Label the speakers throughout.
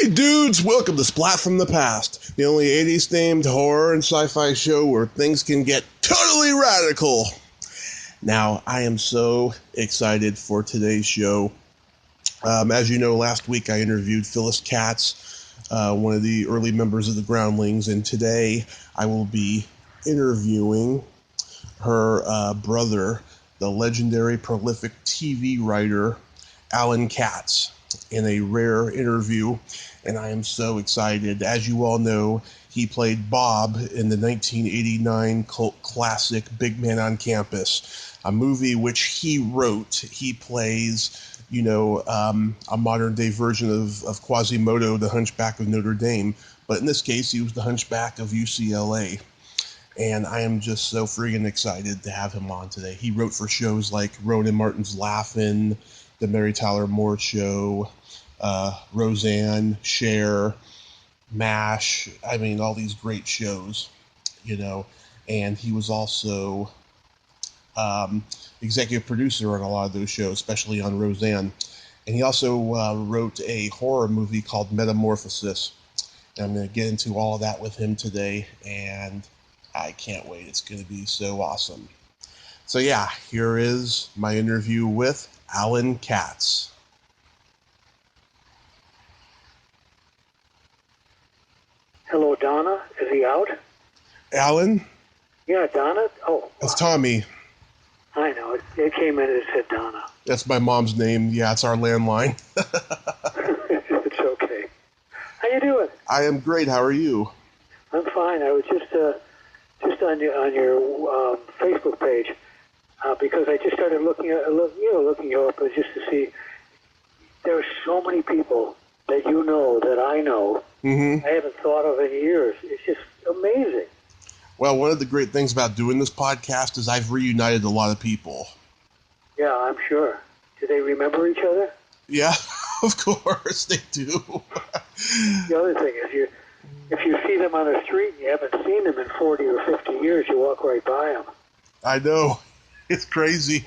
Speaker 1: Hey dudes, welcome to Splat from the Past, the only 80s themed horror and sci-fi show where things can get totally radical. Now, I am so excited for today's show. As you know, last week I interviewed Phyllis Katz, one of the early members of the Groundlings, and today I will be interviewing her brother, the legendary prolific TV writer, Allan Katz, in a rare interview, and I am so excited. As you all know, he played Bob in the 1989 cult classic Big Man on Campus, a movie which he wrote. He plays, a modern-day version of Quasimodo, the Hunchback of Notre Dame, but in this case, he was the Hunchback of UCLA. And I am just so freaking excited to have him on today. He wrote for shows like Rowan and Martin's Laugh-In, The Mary Tyler Moore Show, Roseanne, Cher, MASH, all these great shows, and he was also executive producer on a lot of those shows, especially on Roseanne. And he also wrote a horror movie called Metamorphosis. And I'm going to get into all of that with him today, and I can't wait. It's going to be so awesome. So yeah, here is my interview with Allan Katz.
Speaker 2: Hello, Donna. Is he out?
Speaker 1: Allan?
Speaker 2: Yeah, Donna. Oh,
Speaker 1: it's Tommy.
Speaker 2: I know. It came in and it said Donna.
Speaker 1: That's my mom's name. Yeah, it's our landline.
Speaker 2: It's okay. How you doing?
Speaker 1: I am great. How are you?
Speaker 2: I'm fine. I was just on your Facebook page because I just started looking you up just to see. There are so many people that you know that I know.
Speaker 1: Mm-hmm.
Speaker 2: I haven't thought of in years. It's just amazing.
Speaker 1: Well, one of the great things about doing this podcast is I've reunited a lot of people.
Speaker 2: Yeah, I'm sure. Do they remember each other?
Speaker 1: Yeah, of course they do.
Speaker 2: The other thing is, if you see them on the street and you haven't seen them in 40 or 50 years, you walk right by them.
Speaker 1: I know. It's crazy.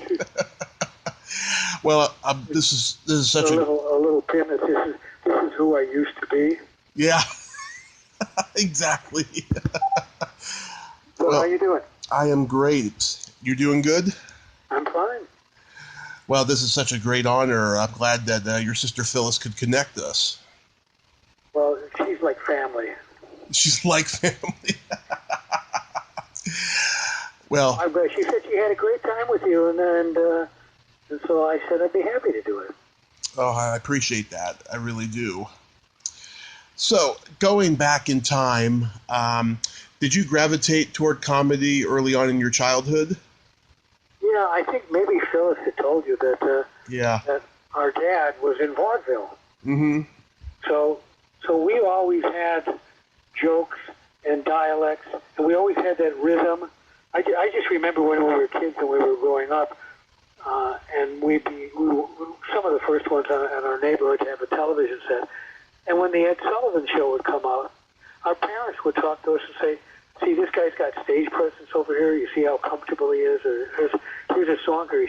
Speaker 1: Well, this is such a
Speaker 2: little pin that this is who I used to be.
Speaker 1: Yeah, exactly.
Speaker 2: So
Speaker 1: well,
Speaker 2: how you doing?
Speaker 1: I am great. You're doing good?
Speaker 2: I'm fine.
Speaker 1: Well, this is such a great honor. I'm glad that your sister Phyllis could connect us.
Speaker 2: Well, she's like family.
Speaker 1: She's like family. Well,
Speaker 2: she said she had a great time with you, and so I said I'd be happy to do it.
Speaker 1: Oh, I appreciate that. I really do. So, going back in time, did you gravitate toward comedy early on in your childhood?
Speaker 2: Yeah, I think maybe Phyllis had told you that
Speaker 1: that
Speaker 2: our dad was in vaudeville.
Speaker 1: Mm-hmm.
Speaker 2: So we always had jokes and dialects, and we always had that rhythm. I just remember when we were kids and we were growing up, and we were some of the first ones in our neighborhood to have a television set. And when the Ed Sullivan Show would come out, our parents would talk to us and say, see, this guy's got stage presence over here. You see how comfortable he is? Or here's a song where a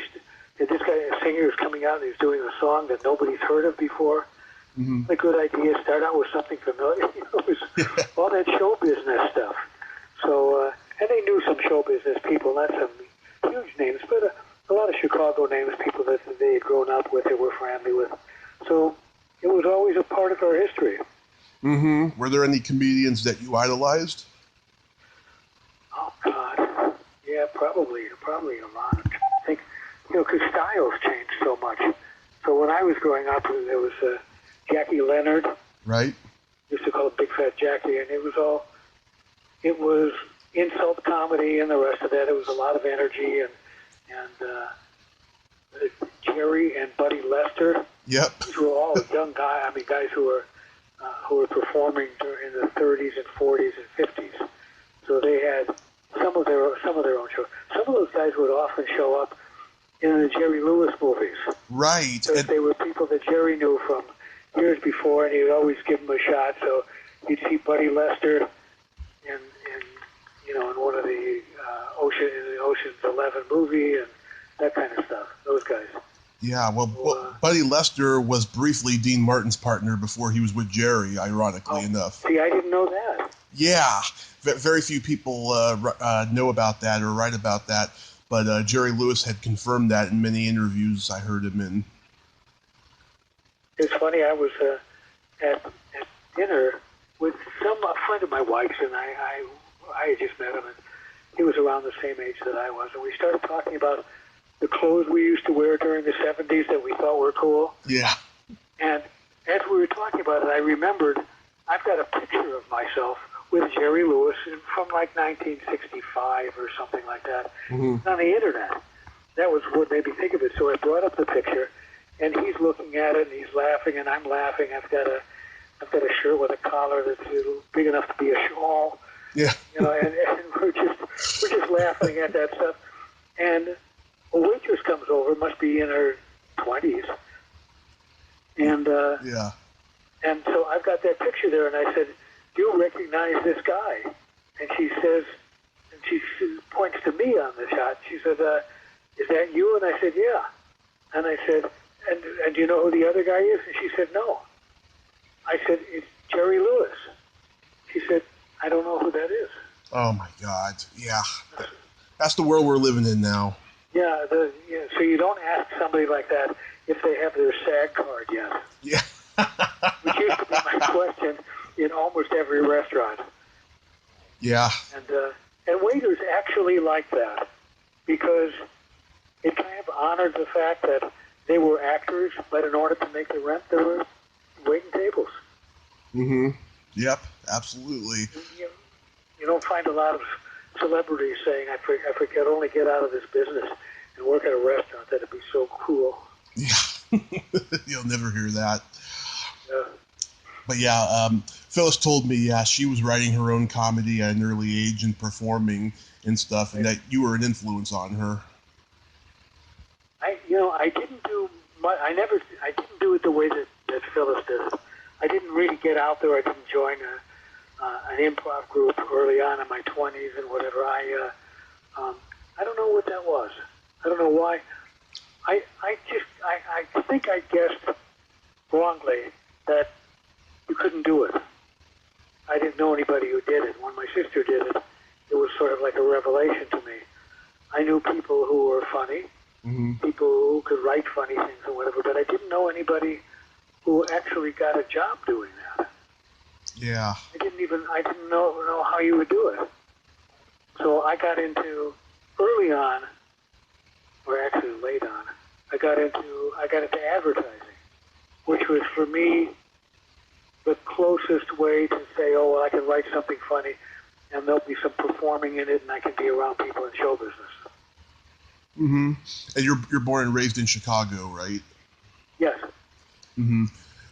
Speaker 2: singer is coming out and he's doing a song that nobody's heard of before.
Speaker 1: Mm-hmm.
Speaker 2: A good idea. Start out with something familiar. It was all that show business stuff. So, and they knew some show business people, not some huge names, but a lot of Chicago names, people that they had grown up with, they were friendly with. So it was always a part of our history.
Speaker 1: Mm-hmm. Were there any comedians that you idolized?
Speaker 2: Oh, God. Yeah, probably a lot. I think, because styles changed so much. So when I was growing up, there was Jackie Leonard.
Speaker 1: Right.
Speaker 2: Used to call it Big Fat Jackie, and it was insult comedy and the rest of that. It was a lot of energy, and Jerry and Buddy Lester.
Speaker 1: Yep.
Speaker 2: These were all young guys. Guys who were performing in the 30s and 40s and 50s. So they had some of their own shows. Some of those guys would often show up in the Jerry Lewis movies.
Speaker 1: Right.
Speaker 2: Because they were people that Jerry knew from years before, and he would always give them a shot. So you'd see Buddy Lester in one of the Ocean's 11 movie and that kind of stuff. Those guys.
Speaker 1: Yeah, well, Buddy Lester was briefly Dean Martin's partner before he was with Jerry, ironically enough.
Speaker 2: See, I didn't know that.
Speaker 1: Yeah, very few people know about that or write about that, but Jerry Lewis had confirmed that in many interviews I heard him in.
Speaker 2: It's funny, I was at dinner with a friend of my wife's, and I had just met him, and he was around the same age that I was, and we started talking about the clothes we used to wear during the 70s that we thought were cool.
Speaker 1: Yeah.
Speaker 2: And as we were talking about it, I remembered I've got a picture of myself with Jerry Lewis from like 1965 or something like that on the internet. That was what made me think of it. So I brought up the picture, and he's looking at it, and he's laughing, and I'm laughing. I've got a shirt with a collar that's big enough to be a shawl.
Speaker 1: Yeah.
Speaker 2: You know, and we're just laughing at that stuff. And a waitress comes over, must be in her 20s, and
Speaker 1: yeah.
Speaker 2: And so I've got that picture there, and I said, "Do you recognize this guy?" And she says, and she points to me on the shot. She said, "Is that you?" And I said, "Yeah." And I said, "And do you know who the other guy is?" And she said, "No." I said, "It's Jerry Lewis." She said, "I don't know who that is."
Speaker 1: Oh my God! Yeah, that's the world we're living in now.
Speaker 2: Yeah, so you don't ask somebody like that if they have their SAG card yet.
Speaker 1: Yeah.
Speaker 2: Which used to be my question in almost every restaurant.
Speaker 1: Yeah.
Speaker 2: And waiters actually like that because it kind of honored the fact that they were actors, but in order to make the rent, they were waiting tables.
Speaker 1: Mm-hmm. Yep, absolutely.
Speaker 2: You don't find a lot of celebrities saying, I could only get out of this business and work at a restaurant. That'd be so cool.
Speaker 1: Yeah. You'll never hear that.
Speaker 2: Yeah.
Speaker 1: But yeah, Phyllis told me, she was writing her own comedy at an early age and performing and stuff, and that you were an influence on her.
Speaker 2: I didn't do much. I didn't do it the way that Phyllis did it. I didn't really get out there. I didn't join an improv group early on in my 20s and whatever. I don't know what that was. I don't know why. I think I guessed wrongly that you couldn't do it. I didn't know anybody who did it. When my sister did it, it was sort of like a revelation to me. I knew people who were funny, people who could write funny things and whatever, but I didn't know anybody who actually got a job doing that.
Speaker 1: Yeah.
Speaker 2: I didn't know how you would do it. So I got into early on, or actually late on, I got into advertising, which was for me the closest way to say, oh, well, I can write something funny, and there'll be some performing in it, and I can be around people in show business.
Speaker 1: Mm-hmm. And you're born and raised in Chicago, right?
Speaker 2: Yes.
Speaker 1: Mm-hmm.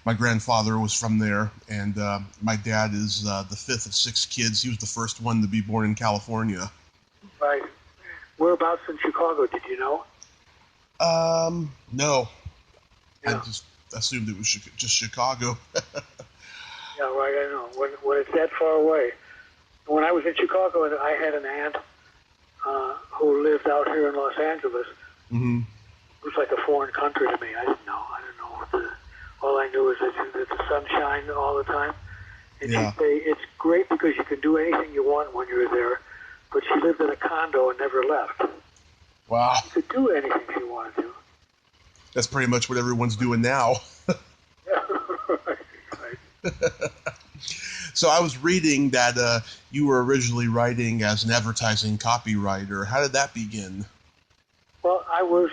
Speaker 1: My grandfather was from there, and my dad is the fifth of six kids. He was the first one to be born in California.
Speaker 2: Right. Whereabouts in Chicago, did you know?
Speaker 1: No.
Speaker 2: Yeah.
Speaker 1: I just assumed it was just Chicago.
Speaker 2: Yeah, right, I know. When it's that far away. When I was in Chicago, I had an aunt who lived out here in Los Angeles.
Speaker 1: Mm-hmm.
Speaker 2: It was like a foreign country to me. I didn't know. All I knew is that the sun shined all the time. And
Speaker 1: Yeah.
Speaker 2: she'd say, it's great because you can do anything you want when you're there. But she lived in a condo and never left.
Speaker 1: Wow.
Speaker 2: She could do anything she wanted to.
Speaker 1: That's pretty much what everyone's doing now.
Speaker 2: Yeah, right.
Speaker 1: So I was reading that you were originally writing as an advertising copywriter. How did that begin?
Speaker 2: Well, I was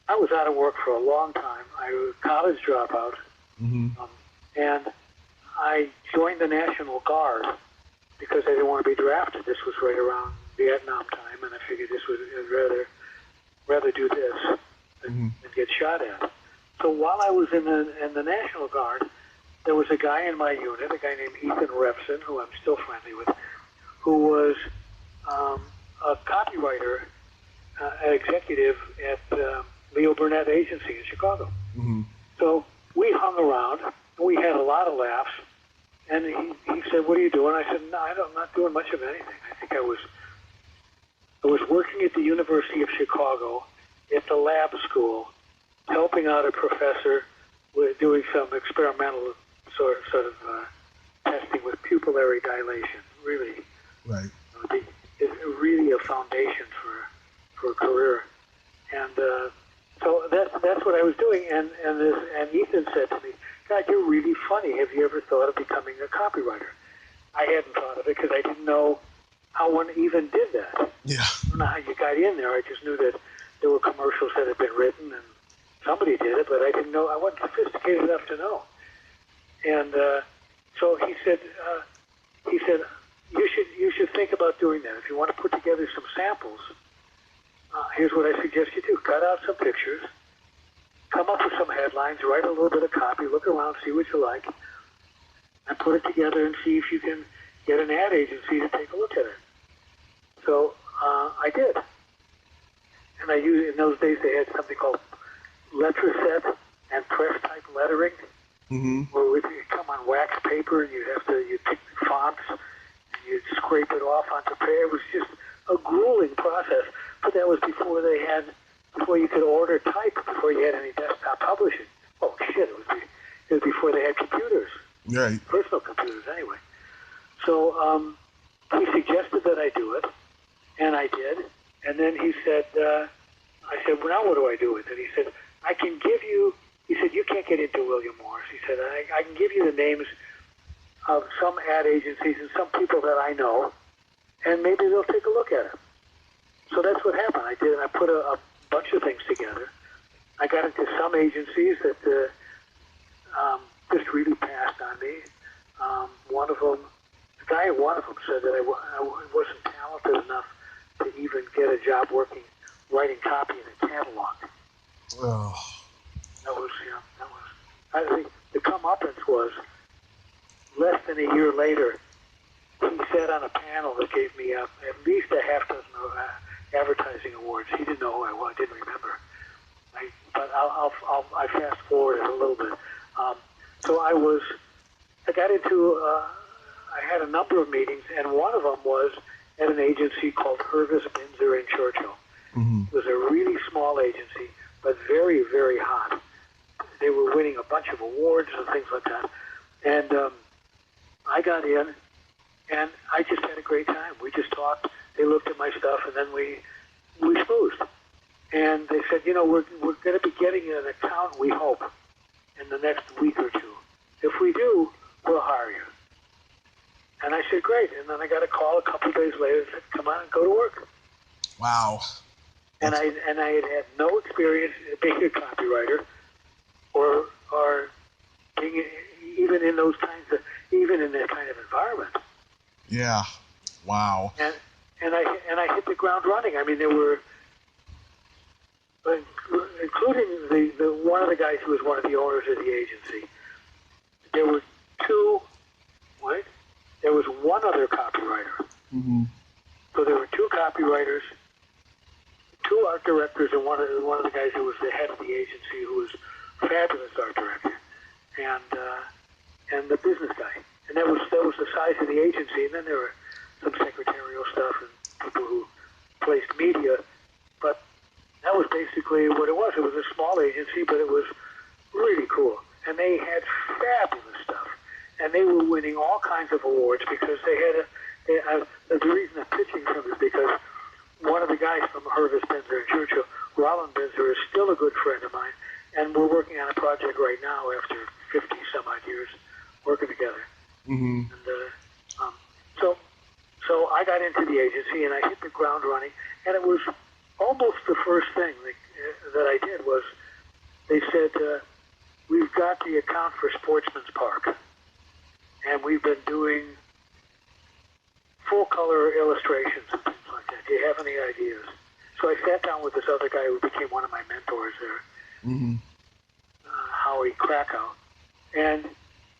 Speaker 2: out of work for a long time. I was a college dropout, and I joined the National Guard because I didn't want to be drafted. This was right around Vietnam time, and I figured I'd rather do this than get shot at. So while I was in the National Guard, there was a guy in my unit, a guy named Ethan Refson, who I'm still friendly with, who was a copywriter, an executive at Leo Burnett Agency in Chicago. So we hung around, and we had a lot of laughs, and he said, what are you doing? I said, no, I'm not doing much of anything. I think I was working at the University of Chicago at the lab school, helping out a professor with doing some experimental sort of testing with pupillary dilation. Really,
Speaker 1: Right.
Speaker 2: It's really a foundation for a career. And so that's what I was doing. And Ethan said to me, "God, you're really funny. Have you ever thought of becoming a copywriter?" I hadn't thought of it because I didn't know how one even did that.
Speaker 1: Yeah.
Speaker 2: I don't know how you got in there. I just knew that there were commercials that had been written and somebody did it, but I didn't know. I wasn't sophisticated enough to know. And so he said, you should think about doing that. If you want to put together some samples, here's what I suggest you do. Cut out some pictures, come up with some headlines, write a little bit of copy, look around, see what you like, and put it together and see if you can get an ad agency to take a look at it. So I did. And I used, in those days they had something called letter set and press type lettering, where it would come on wax paper and you'd pick fonts and you'd scrape it off onto paper. It was just a grueling process. But that was before you could order type, before you had any desktop publishing. Oh shit, it was before they had computers.
Speaker 1: Right.
Speaker 2: Personal computers, anyway. So he suggested that I do it, and I did. And then he said, I said, well, now what do I do with it? He said, I can give you, he said, you can't get into William Morris. He said, I can give you the names of some ad agencies and some people that I know, and maybe they'll take a look at it. So that's what happened. I did, and I put a bunch of things together. I got into some agencies that just really passed on me. One of them, the guy at one of them said that I wasn't talented enough to even get a job writing copy in a catalog.
Speaker 1: Oh.
Speaker 2: I think the comeuppance was less than a year later. He sat on a panel that gave me at least a half dozen advertising awards. He didn't know who I was. I didn't remember. But I fast forward it a little bit. So I got into, I had a number of meetings, and one of them was at an agency called Hervis, Binzer and Churchill. It was a really small agency, but very, very hot. They were winning a bunch of awards and things like that. And I got in, and I just had a great time. We just talked. They looked at my stuff, and then we schmoozed. And they said, you know, we're going to be getting an account, we hope, in the next week or two. If we do, we'll hire you. And I said, great. And then I got a call a couple of days later that said, come on and go to work.
Speaker 1: Wow.
Speaker 2: And I had no experience being a copywriter or being even in those kinds of, even in that kind of environment.
Speaker 1: Yeah. Wow.
Speaker 2: And I hit the ground running. I mean, there were, including the one of the guys who was one of the owners of the agency, there were there was one other copywriter. So there were two copywriters, two art directors, and one of the guys who was the head of the agency, who was a fabulous art director, and the business guy. And that was the size of the agency. And then there were some secretarial stuff and people who placed media, but that was basically what it was. It was a small agency, but it was really cool. And they had fabulous stuff. And they were winning all kinds of awards because they had the reason I'm pitching them is because one of the guys from Hervis, Binzer and Churchill, Rowan Binzer, is still a good friend of mine. And we're working on a project right now after 50 some odd years working together. And so I got into the agency and I hit the ground running. And it was almost the first thing that I did was they said, we've got the account for Sportsman's Park. And we've been doing full-color illustrations and things like that. Do you have any ideas? So I sat down with this other guy who became one of my mentors there, Howie Krakow. And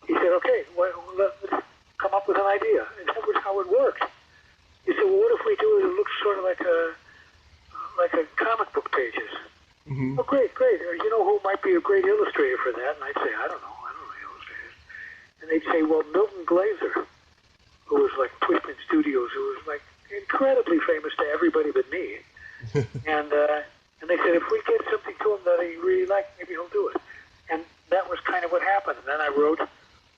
Speaker 2: he said, okay, let's come up with an idea. And that was how it worked. He said, well, what if we do it? It looks sort of like a comic book pages. Oh, great. You know who might be a great illustrator for that? And I'd say, I don't know illustrators. And they'd say, well, Milton Glaser, who was like Twistman Studios, who was like incredibly famous to everybody but me. And And they said, if we get something to him that he really liked, maybe he'll do it. And that was kind of what happened. And then I wrote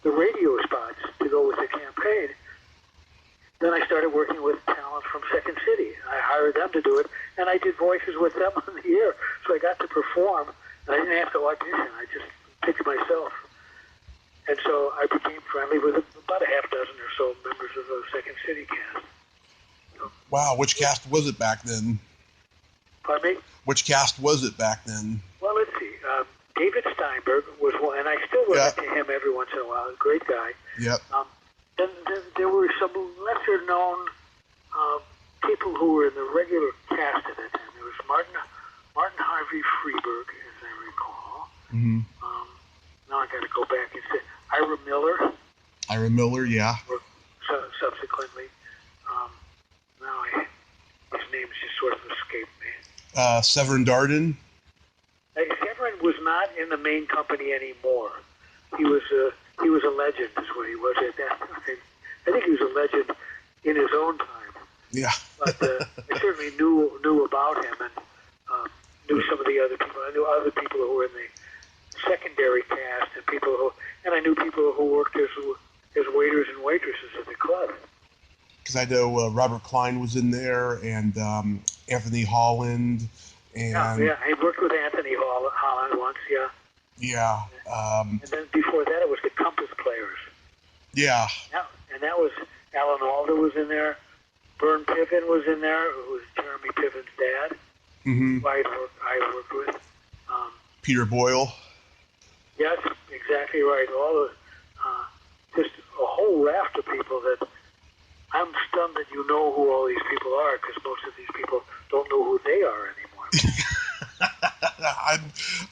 Speaker 2: the radio spots to go with the campaign. Then I started working with talent from Second City. I hired them to do it, and I did voices with them on the air. So I got to perform, and I didn't have to audition. I just picked myself. And so I became friendly with about a half dozen or so members of the Second City cast. So,
Speaker 1: wow, which cast was it back then?
Speaker 2: pardon me?
Speaker 1: Which cast was it back then?
Speaker 2: Well, let's see. David Steinberg was one, and I still run into him every once in a while. A great guy.
Speaker 1: Yep.
Speaker 2: Then there were some lesser-known people who were in the regular cast at that time. There was Martin Harvey Freeberg, as I recall.
Speaker 1: Mm-hmm.
Speaker 2: Now I got to go back and say Ira Miller.
Speaker 1: Ira Miller, yeah.
Speaker 2: Subsequently, now his name just sort of escaped me.
Speaker 1: Severin Darden.
Speaker 2: Severin was not in the main company anymore. He was a legend, is what he was at that time. I think he was a legend in his own time.
Speaker 1: Yeah.
Speaker 2: But I certainly knew about him and knew some of the other people. I knew other people who were in the secondary cast and I knew people who worked as waiters and waitresses at the club.
Speaker 1: Because I know Robert Klein was in there and Anthony Holland. And
Speaker 2: yeah, I worked with Anthony Holland once, yeah.
Speaker 1: Yeah.
Speaker 2: And then before that, it was the Compass Players.
Speaker 1: Yeah.
Speaker 2: Yeah, and that was Alan Alda was in there. Vern Piven was in there, who was Jeremy Piven's dad.
Speaker 1: Mm-hmm.
Speaker 2: Who I worked with.
Speaker 1: Peter Boyle.
Speaker 2: Yes, exactly right. All the just a whole raft of people that I'm stunned that you know who all these people are, because most of these people don't know who they are anymore.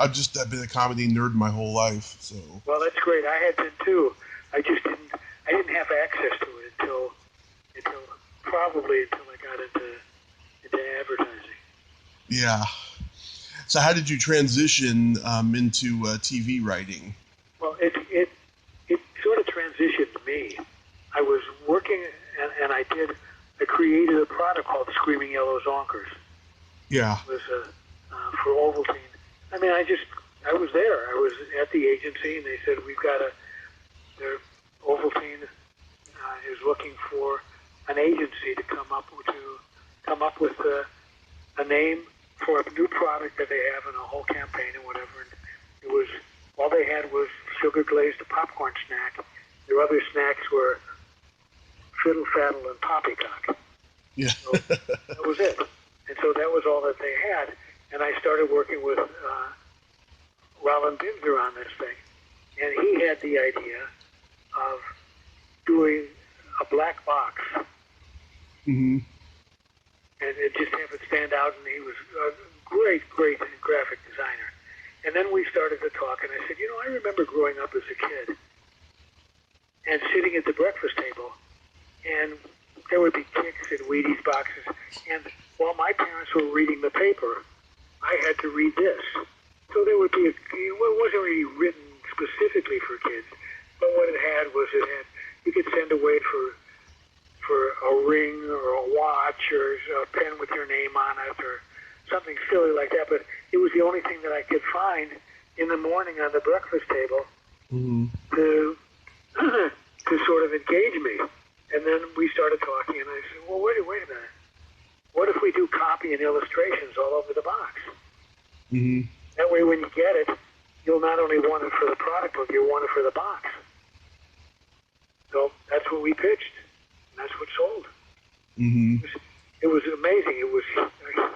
Speaker 1: I've been a comedy nerd my whole life, so.
Speaker 2: Well, that's great. I had been too. I didn't have access to it until I got into advertising.
Speaker 1: Yeah. So how did you transition into TV writing?
Speaker 2: Well, it sort of transitioned me. I was working, and I created a product called Screaming Yellow Zonkers.
Speaker 1: Yeah.
Speaker 2: It was for Ovaltine. I mean, I was there. I was at the agency, and they said, Ovaltine is looking for an agency to come up with a name for a new product that they have and a whole campaign and whatever. And it was, all they had was sugar glazed popcorn snack. Their other snacks were Fiddle Faddle and Poppycock.
Speaker 1: Yeah.
Speaker 2: So that was it. And so that was all that they had. And I started working with Rowan Binzer on this thing. And he had the idea of doing a black box.
Speaker 1: Mm-hmm.
Speaker 2: And it just have it stand out, and he was a great graphic designer. And then we started to talk, and I said, I remember growing up as a kid and sitting at the breakfast table, and there would be Kix and Wheaties boxes, and while my parents were reading the paper, I had to read this. So there would be it wasn't really written specifically for kids, but what it had was you could send away for a ring or a watch or a pen with your name on it or something silly like that. But it was the only thing that I could find in the morning on the breakfast table
Speaker 1: mm-hmm.
Speaker 2: to sort of engage me. And then we started talking, and I said, well, wait a minute. What if we do copy and illustrations all over the box?
Speaker 1: Mm-hmm.
Speaker 2: That way when you get it, you'll not only want it for the product book, you'll want it for the box. So that's what we pitched. And that's what sold.
Speaker 1: Mm-hmm.
Speaker 2: It was amazing. It was a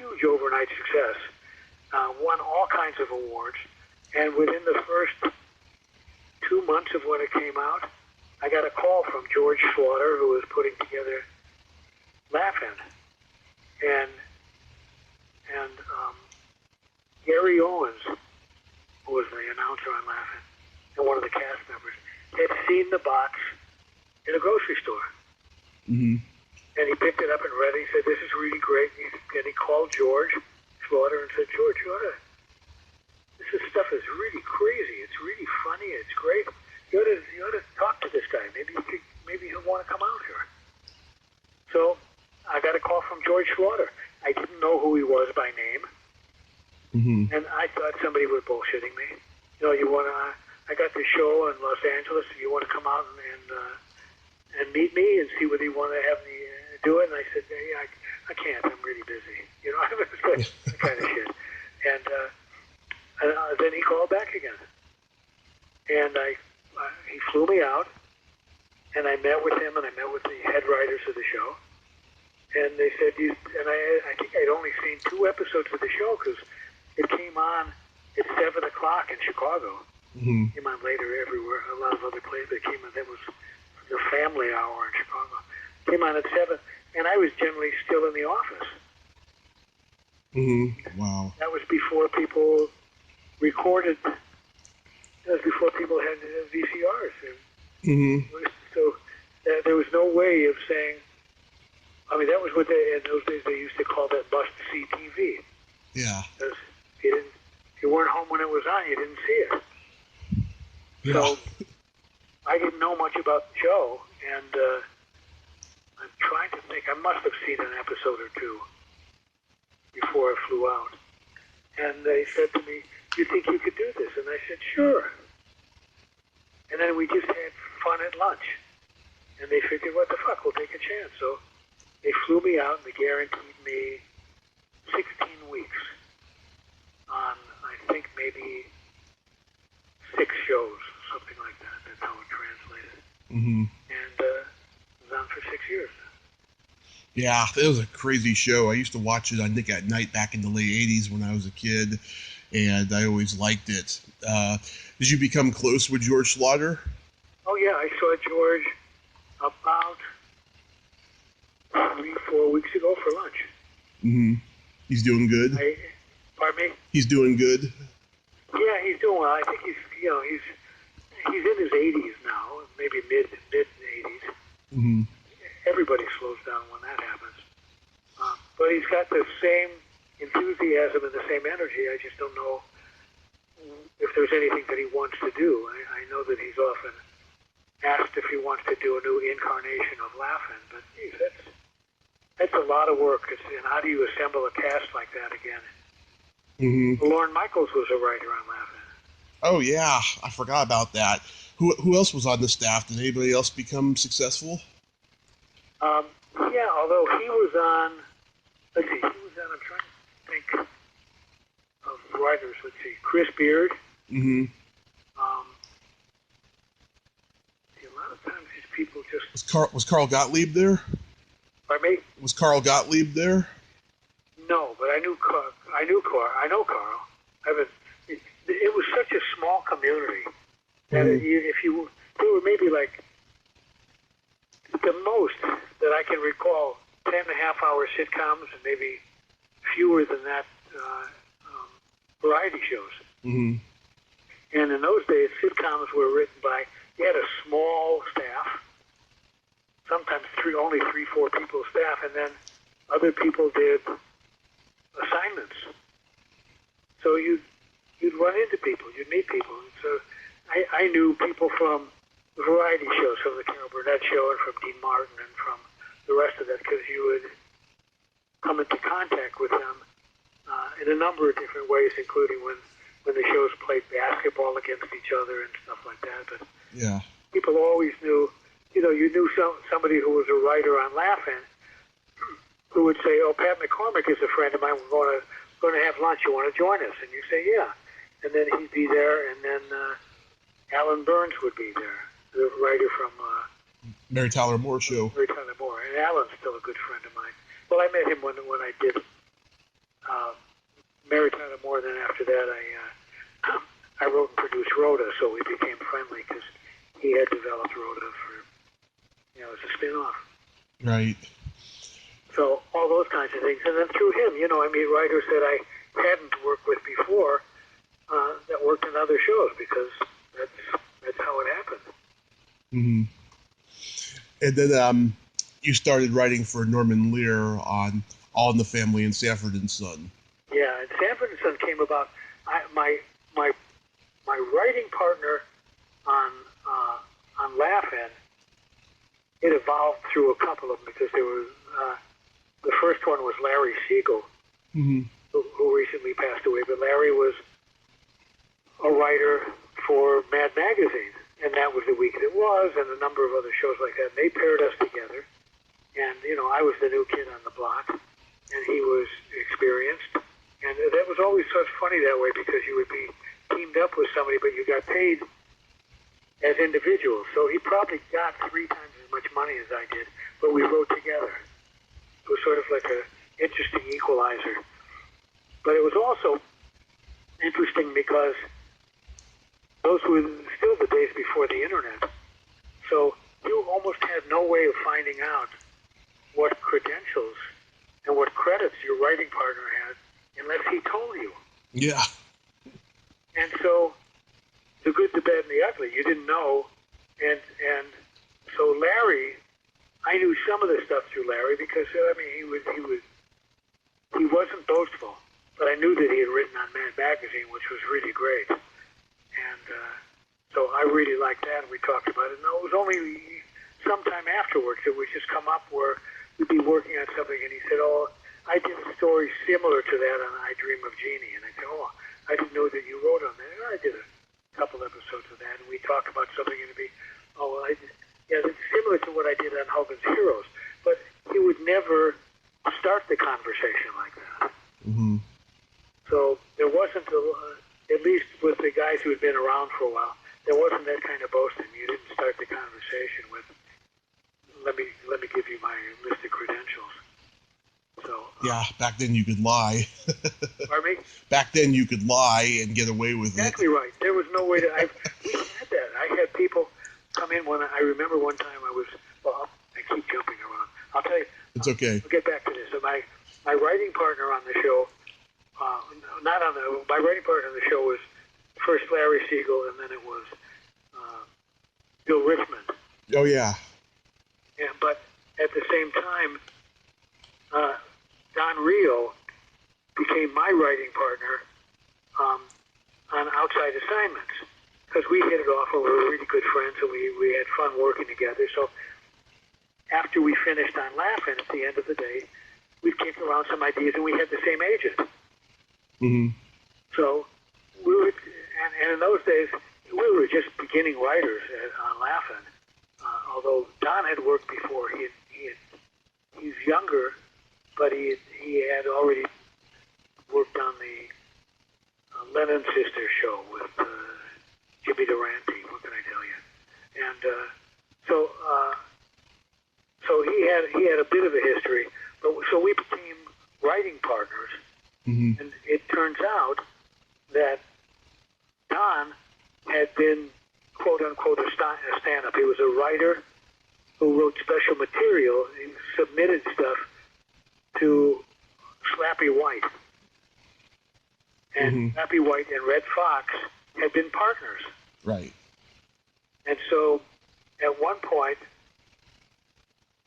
Speaker 2: huge overnight success. Won all kinds of awards. And within the first 2 months of when it came out, I got a call from George Slaughter, who was putting together Laugh-In. And Gary Owens, who was the announcer on Laugh-In, and one of the cast members, had seen the box in a grocery store.
Speaker 1: Mm-hmm.
Speaker 2: And he picked it up and read it. He said, this is really great. And he called George Slaughter and said, George, this stuff is really crazy. It's really funny. It's great. You ought to talk to this guy. Maybe he'll want to come out here. So I got a call from George Slaughter. I didn't know who he was by name.
Speaker 1: Mm-hmm.
Speaker 2: And I thought somebody was bullshitting me. You know, I got this show in Los Angeles. You want to come out and meet me and see whether you want to have me do it? And I said, yeah, I can't. I'm really busy. You know, that kind of shit. And then he called back again. And he flew me out, and I met with him, and I met with the head writers of the show. And they said, I think I'd only seen 2 episodes of the show because it came on at 7 o'clock in Chicago.
Speaker 1: Mm-hmm.
Speaker 2: Came on later everywhere, a lot of other places that came on. That was the family hour in Chicago. Came on at 7, and I was generally still in the office.
Speaker 1: Mm-hmm. Wow.
Speaker 2: That was before people recorded. That was before people had VCRs.
Speaker 1: Mm-hmm.
Speaker 2: So there was no way of saying. I mean, that was what in those days they used to call that must-see TV.
Speaker 1: Yeah.
Speaker 2: Because if you weren't home when it was on, you didn't see it.
Speaker 1: Yeah.
Speaker 2: So I didn't know much about the show, and I'm trying to think. I must have seen an episode or 2 before I flew out. And they said to me, "Do you think you could do this?" And I said, "Sure." And then we just had fun at lunch. And they figured, what the fuck, we'll take a chance. So they flew me out, and they guaranteed me 16 weeks on, I think, maybe 6 shows, something like that. That's how it translated.
Speaker 1: Mm-hmm.
Speaker 2: And it was on for 6 years.
Speaker 1: Yeah, it was a crazy show. I used to watch it, I think, at night back in the late 80s when I was a kid, and I always liked it. Did you become close with George Slaughter?
Speaker 2: Oh, yeah, I saw George about 3-4 weeks ago for lunch.
Speaker 1: Mm-hmm. He's doing good?
Speaker 2: Pardon me?
Speaker 1: He's doing good?
Speaker 2: Yeah, he's doing well. I think he's in his 80s now, maybe mid 80s.
Speaker 1: Mm-hmm.
Speaker 2: Everybody slows down when that happens. But he's got the same enthusiasm and the same energy. I just don't know if there's anything that he wants to do. I know that he's often asked if he wants to do a new incarnation of Laugh-In, but geez, that's a lot of work. And how do you assemble a cast like that again?
Speaker 1: Mm-hmm.
Speaker 2: Lorne Michaels was a writer on Laugh-In.
Speaker 1: Oh, yeah. I forgot about that. Who else was on the staff? Did anybody else become successful?
Speaker 2: Yeah, although he was on, I'm trying to think of writers. Let's see, Chris Beard.
Speaker 1: Mm-hmm.
Speaker 2: A lot of times these people just...
Speaker 1: Was Carl Gottlieb there?
Speaker 2: Pardon me?
Speaker 1: Was Carl Gottlieb there?
Speaker 2: No, but I know Carl. It was such a small community that there were maybe like the most that I can recall 10.5-hour sitcoms and maybe fewer than that variety shows.
Speaker 1: Mm-hmm.
Speaker 2: And in those days, sitcoms were written by, you had a small staff, sometimes only 3-4 people staff, and then other people did assignments. So you'd run into people, you'd meet people. So I knew people from variety shows, from the Carol Burnett show and from Dean Martin and from the rest of that, because you would come into contact with them in a number of different ways, including when the shows played basketball against each other and stuff like that. But
Speaker 1: yeah,
Speaker 2: people always knew, you knew somebody who was a writer on Laugh-In who would say, "Oh, Pat McCormick is a friend of mine. We're going to have lunch. You want to join us?" And you say, "Yeah." And then he'd be there, and then Alan Burns would be there, the writer from
Speaker 1: Mary Tyler Moore show.
Speaker 2: Mary Tyler Moore, and Alan's still a good friend of mine. Well, I met him when I did Mary Tyler Moore. Then after that, I wrote and produced Rhoda, so we became friendly because he had developed Rhoda for, as a spin-off.
Speaker 1: Right.
Speaker 2: So all those kinds of things, and then through him, I meet writers that I hadn't worked with before that worked in other shows because that's how it happened.
Speaker 1: Mm-hmm. And then you started writing for Norman Lear on All in the Family and Sanford Son.
Speaker 2: Yeah, and Sanford Son came about. My writing partner on Laugh-In, it evolved through a couple of them because there was the first one was Larry Siegel,
Speaker 1: mm-hmm.
Speaker 2: who recently passed away, but Larry was a writer for Mad Magazine, and that was the week it was, and a number of other shows like that. And they paired us together, and I was the new kid on the block, and he was experienced, and that was always such funny that way because you would be teamed up with somebody, but you got paid as individuals. So he probably got 3 times as much money as I did, but we wrote together. It was sort of like a interesting equalizer. But it was also interesting because those were still the days before the internet. So you almost had no way of finding out what credentials and what credits your writing partner had unless he told you.
Speaker 1: Yeah.
Speaker 2: And so the good, the bad, and the ugly, you didn't know. And so Larry, I knew some of the stuff through Larry because, he wasn't boastful, but I knew that he had written on Mad Magazine, which was really great. And so I really liked that, and we talked about it. And it was only sometime afterwards that we just come up where we'd be working on something, and he said, "Oh, I did a story similar to that on I Dream of Jeannie." And I said, "Oh, I didn't know that you wrote on that." And I did a couple episodes of that, and we talked about something, and it'd be, "Oh, well, it's similar to what I did on Hogan's Heroes." But he would never start the conversation like that.
Speaker 1: Mm-hmm.
Speaker 2: So there wasn't, at least with the guys who had been around for a while, there wasn't that kind of boasting. You didn't start the conversation with, let me give you my list of credentials. So
Speaker 1: yeah, back then you could lie.
Speaker 2: Pardon me?
Speaker 1: Back then you could lie and get away with
Speaker 2: exactly
Speaker 1: it.
Speaker 2: Right. There was no way to. We had that. I had people come in when I remember one time I keep jumping around. I'll tell you.
Speaker 1: It's okay.
Speaker 2: I'll get back to this. So my writing partner on the show, my writing partner on the show was first Larry Siegel, and then it was Bill Richmond.
Speaker 1: Oh yeah.
Speaker 2: But at the same time, Don Rio became my writing partner on outside assignments because we hit it off and we were really good friends and we had fun working together. So after we finished on Laugh-In, at the end of the day, we'd kick around some ideas and we had the same agent.
Speaker 1: Mm-hmm.
Speaker 2: So we would, and in those days, we were just beginning writers on Laugh-In. Although Don had worked before, he's younger, but he had already worked on the Lennon Sisters show with Jimmy Durante. What can I tell you? And so he had a bit of a history. But so we became writing partners,
Speaker 1: mm-hmm.
Speaker 2: and it turns out that Don had been quote unquote a stand-up. He was a writer who wrote special material and submitted stuff to Slappy White. And
Speaker 1: mm-hmm.
Speaker 2: Slappy White and Red Fox had been partners.
Speaker 1: Right.
Speaker 2: And so at one point,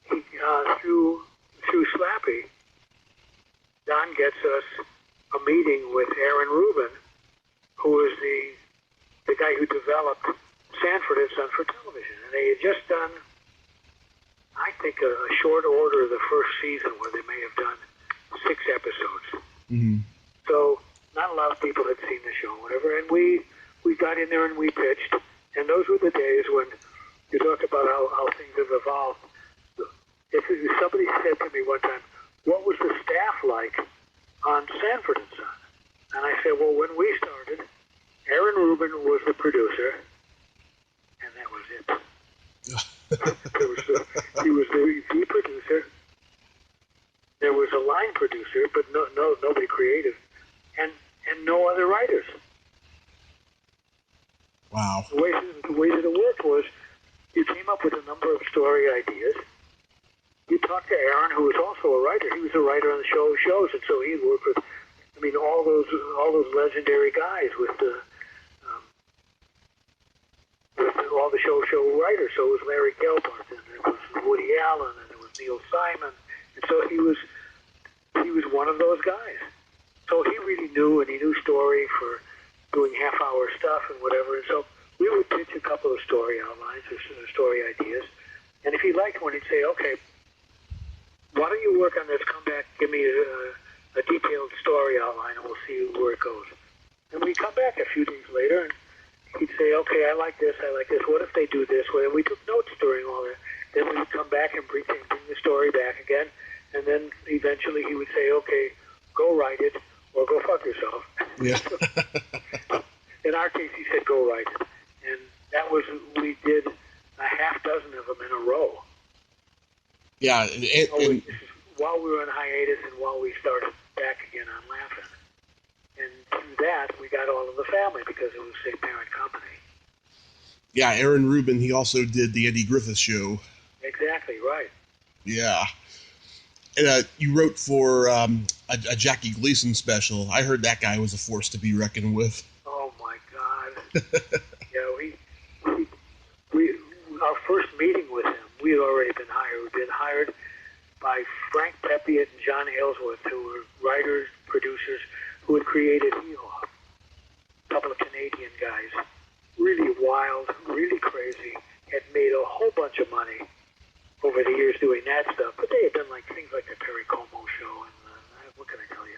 Speaker 2: he, through Slappy, Don gets us a meeting with Aaron Rubin, who is the guy who developed Sanford and Son for television. And they had just done, I think, a short order of the first season where they may have done 6 episodes.
Speaker 1: Mm-hmm.
Speaker 2: So not a lot of people had seen the show, whatever. And we got in there and we pitched. And those were the days when you talk about how things have evolved. If somebody said to me one time, "What was the staff like on Sanford and Son?" And I said, "Well, when we started, Aaron Rubin was the producer, and that was it." He was the producer. There was a line producer, but nobody creative, and no other writers.
Speaker 1: Wow.
Speaker 2: The way that it worked was, you came up with a number of story ideas. You talked to Aaron, who was also a writer. He was a writer on the shows, and so he worked with, all those legendary guys with all the show writers. So it was Larry Gelbart, and it was Woody Allen, and it was Neil Simon, and so he was one of those guys. So he really knew, and he knew story for doing half-hour stuff and whatever. And so we would pitch a couple of story outlines or story ideas, and if he liked one, he'd say, "Okay, why don't you work on this? Come back, give me a detailed story outline, and we'll see where it goes. And we come back a few days later, and he'd say, okay, I like this. What if they do this? Well, we took notes during all that. Then we would come back and bring the story back again, and then eventually he would say, okay, go write it, or go fuck yourself.
Speaker 1: Yeah.
Speaker 2: In our case, he said, go write it. And that was, we did a half dozen of them in a row.
Speaker 1: Yeah.
Speaker 2: This is while we were on hiatus and while we started back again on Laughing. And through that, we got all of the family because it was the same parent company.
Speaker 1: Yeah, Aaron Rubin, he also did the Eddie Griffith Show.
Speaker 2: Exactly, right.
Speaker 1: Yeah. And you wrote for a Jackie Gleason special. I heard that guy was a force to be reckoned with.
Speaker 2: Oh, my God. Yeah, we our first meeting with him, we had already been hired. We'd been hired by Frank Pepiot and John Aylesworth, who were writers, producers, who had created Hee-Haw. A couple of Canadian guys. Really wild, really crazy, had made a whole bunch of money over the years doing that stuff. But they had done like things like the Perry Como show and what can I tell you?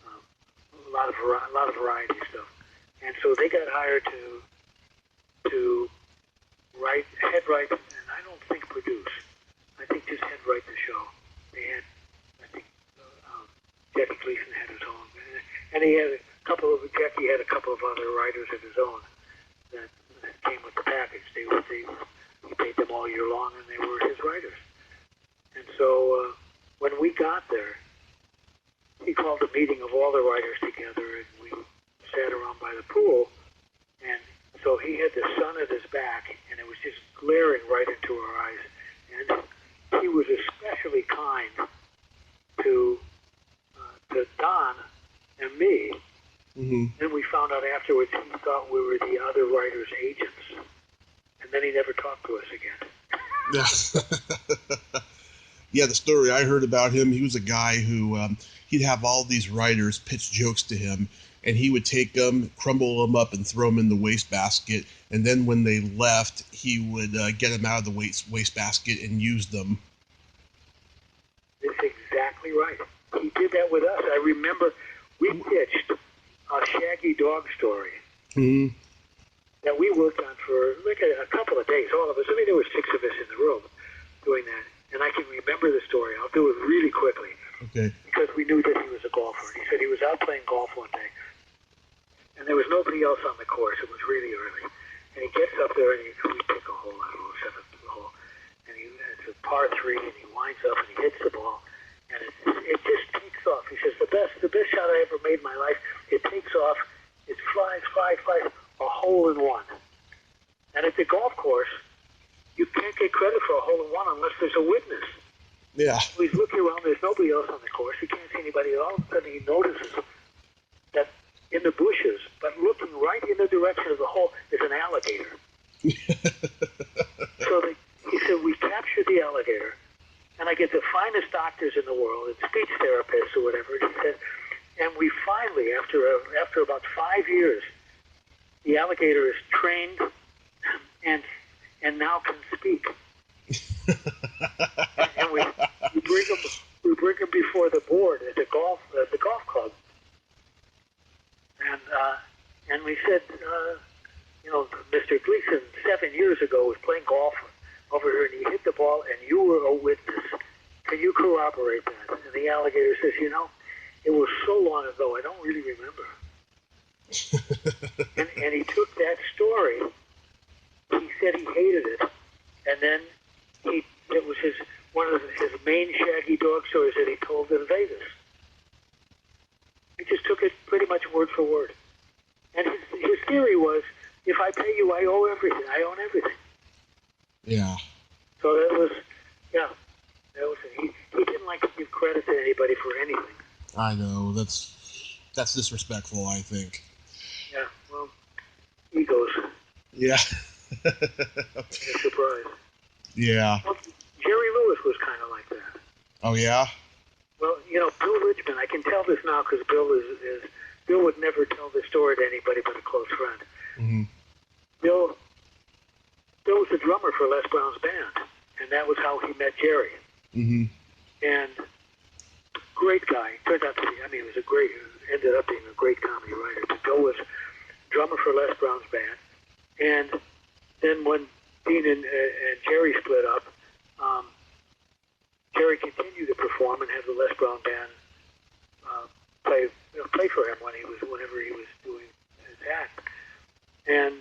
Speaker 2: A lot of variety stuff. And so they got hired to head write, and I don't think produce. I think just head write the show. They had, I think, Jackie Gleason had his own, and he had Jackie had a couple of other writers of his own that came with the package. He paid them all year long, and they were his writers. And so when we got there, he called a meeting of all the writers together, and we sat around by the pool. And so he had the sun at his back, and it was just glaring right into our eyes. And he was especially kind to Don and me.
Speaker 1: Mm-hmm.
Speaker 2: Then we found out afterwards he thought we were the other writers' agents. And then he never talked to us again.
Speaker 1: Yeah, the story I heard about him, he was a guy who he'd have all these writers pitch jokes to him, and he would take them, crumble them up, and throw them in the wastebasket. And then when they left, he would get them out of the wastebasket and use them.
Speaker 2: That's exactly right. He did that with us. I remember we pitched a Shaggy Dog story that we worked on for like a couple of days, all of us. I mean, there were 6 of us in the room doing that. And I can remember the story. I'll do it really quickly.
Speaker 1: Okay.
Speaker 2: Because we knew that he was a golfer. He said he was out playing golf one day, and there was nobody else on the course. It was really early. And he gets up there, and we pick a hole, I don't know, 7th hole. And it's a par 3, and he winds up, and he hits the ball. And it just takes off. He says, the best shot I ever made in my life. It takes off. It flies, a hole in one. And at the golf course, you can't get credit for a hole in one unless there's a witness.
Speaker 1: Yeah.
Speaker 2: So he's looking around. There's nobody else on the course. He can't see anybody. All of a sudden, he notices that in the bushes, but looking right in the direction of the hole, is an alligator. So he said, we captured the alligator, and I get the finest doctors in the world, and speech therapists or whatever. And he said, and we finally, after about 5 years, the alligator is trained and now can speak. and we bring him before the board at the golf club, and we said, Mr. Gleason 7 years ago was playing golf over here, and he hit the ball, and you were a witness. Can you corroborate that? And the alligator says, it was so long ago, I don't really remember. and he took that story. He said he hated it, and then it was one of his main Shaggy Dog stories that he told in Vegas. He just took it pretty much word for word. And his theory was, if I pay you, I owe everything. I own everything.
Speaker 1: Yeah.
Speaker 2: So that was it. He didn't like to give credit to anybody for anything.
Speaker 1: I know. That's disrespectful, I think.
Speaker 2: Yeah, well, egos.
Speaker 1: Yeah.
Speaker 2: A surprise.
Speaker 1: Yeah.
Speaker 2: Well, Jerry Lewis was kind of like that.
Speaker 1: Oh, yeah?
Speaker 2: Well, Bill Richmond, I can tell this now because Bill would never tell this story to anybody but a close friend.
Speaker 1: Mm-hmm.
Speaker 2: Bill was the drummer for Les Brown's band, and that was how he met Jerry.
Speaker 1: Mm-hmm.
Speaker 2: And great guy. Turned out to be, I mean, ended up being a great comedy writer. But Bill was drummer for Les Brown's band. And then when Dean and Jerry split up, Jerry continued to perform and have the Les Brown band play for him whenever he was doing his act. And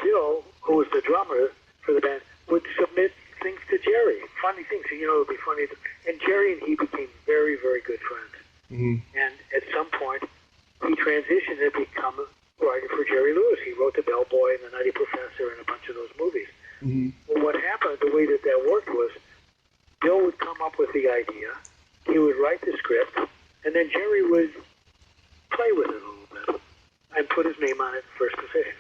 Speaker 2: Bill, who was the drummer for the band, would submit things to Jerry, funny things. It would be funny. And Jerry and he became very, very good friends.
Speaker 1: Mm-hmm.
Speaker 2: And at some point, he transitioned to become a writer for Jerry Lewis. He wrote The Bellboy and The Nutty Professor and a bunch of those movies.
Speaker 1: Mm-hmm.
Speaker 2: Well, what happened, the way that worked was, Bill would come up with the idea, he would write the script, and then Jerry would play with it a little bit and put his name on it first position.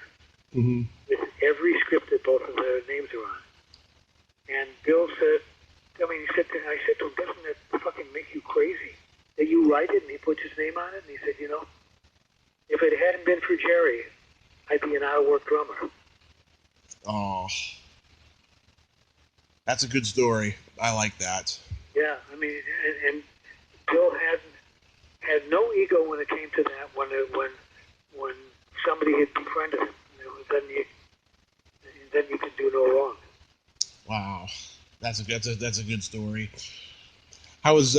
Speaker 1: Mm-hmm.
Speaker 2: With every script that both of their names are on. And Bill said, I said to him, doesn't that fucking make you crazy? That you write it and he puts his name on it? And he said, if it hadn't been for Jerry, I'd be an out-of-work drummer.
Speaker 1: Oh. That's a good story. I like that. Yeah,
Speaker 2: and Bill had no ego when it came to that. When somebody had befriended him, then you can do no wrong.
Speaker 1: Wow, that's a good story. How was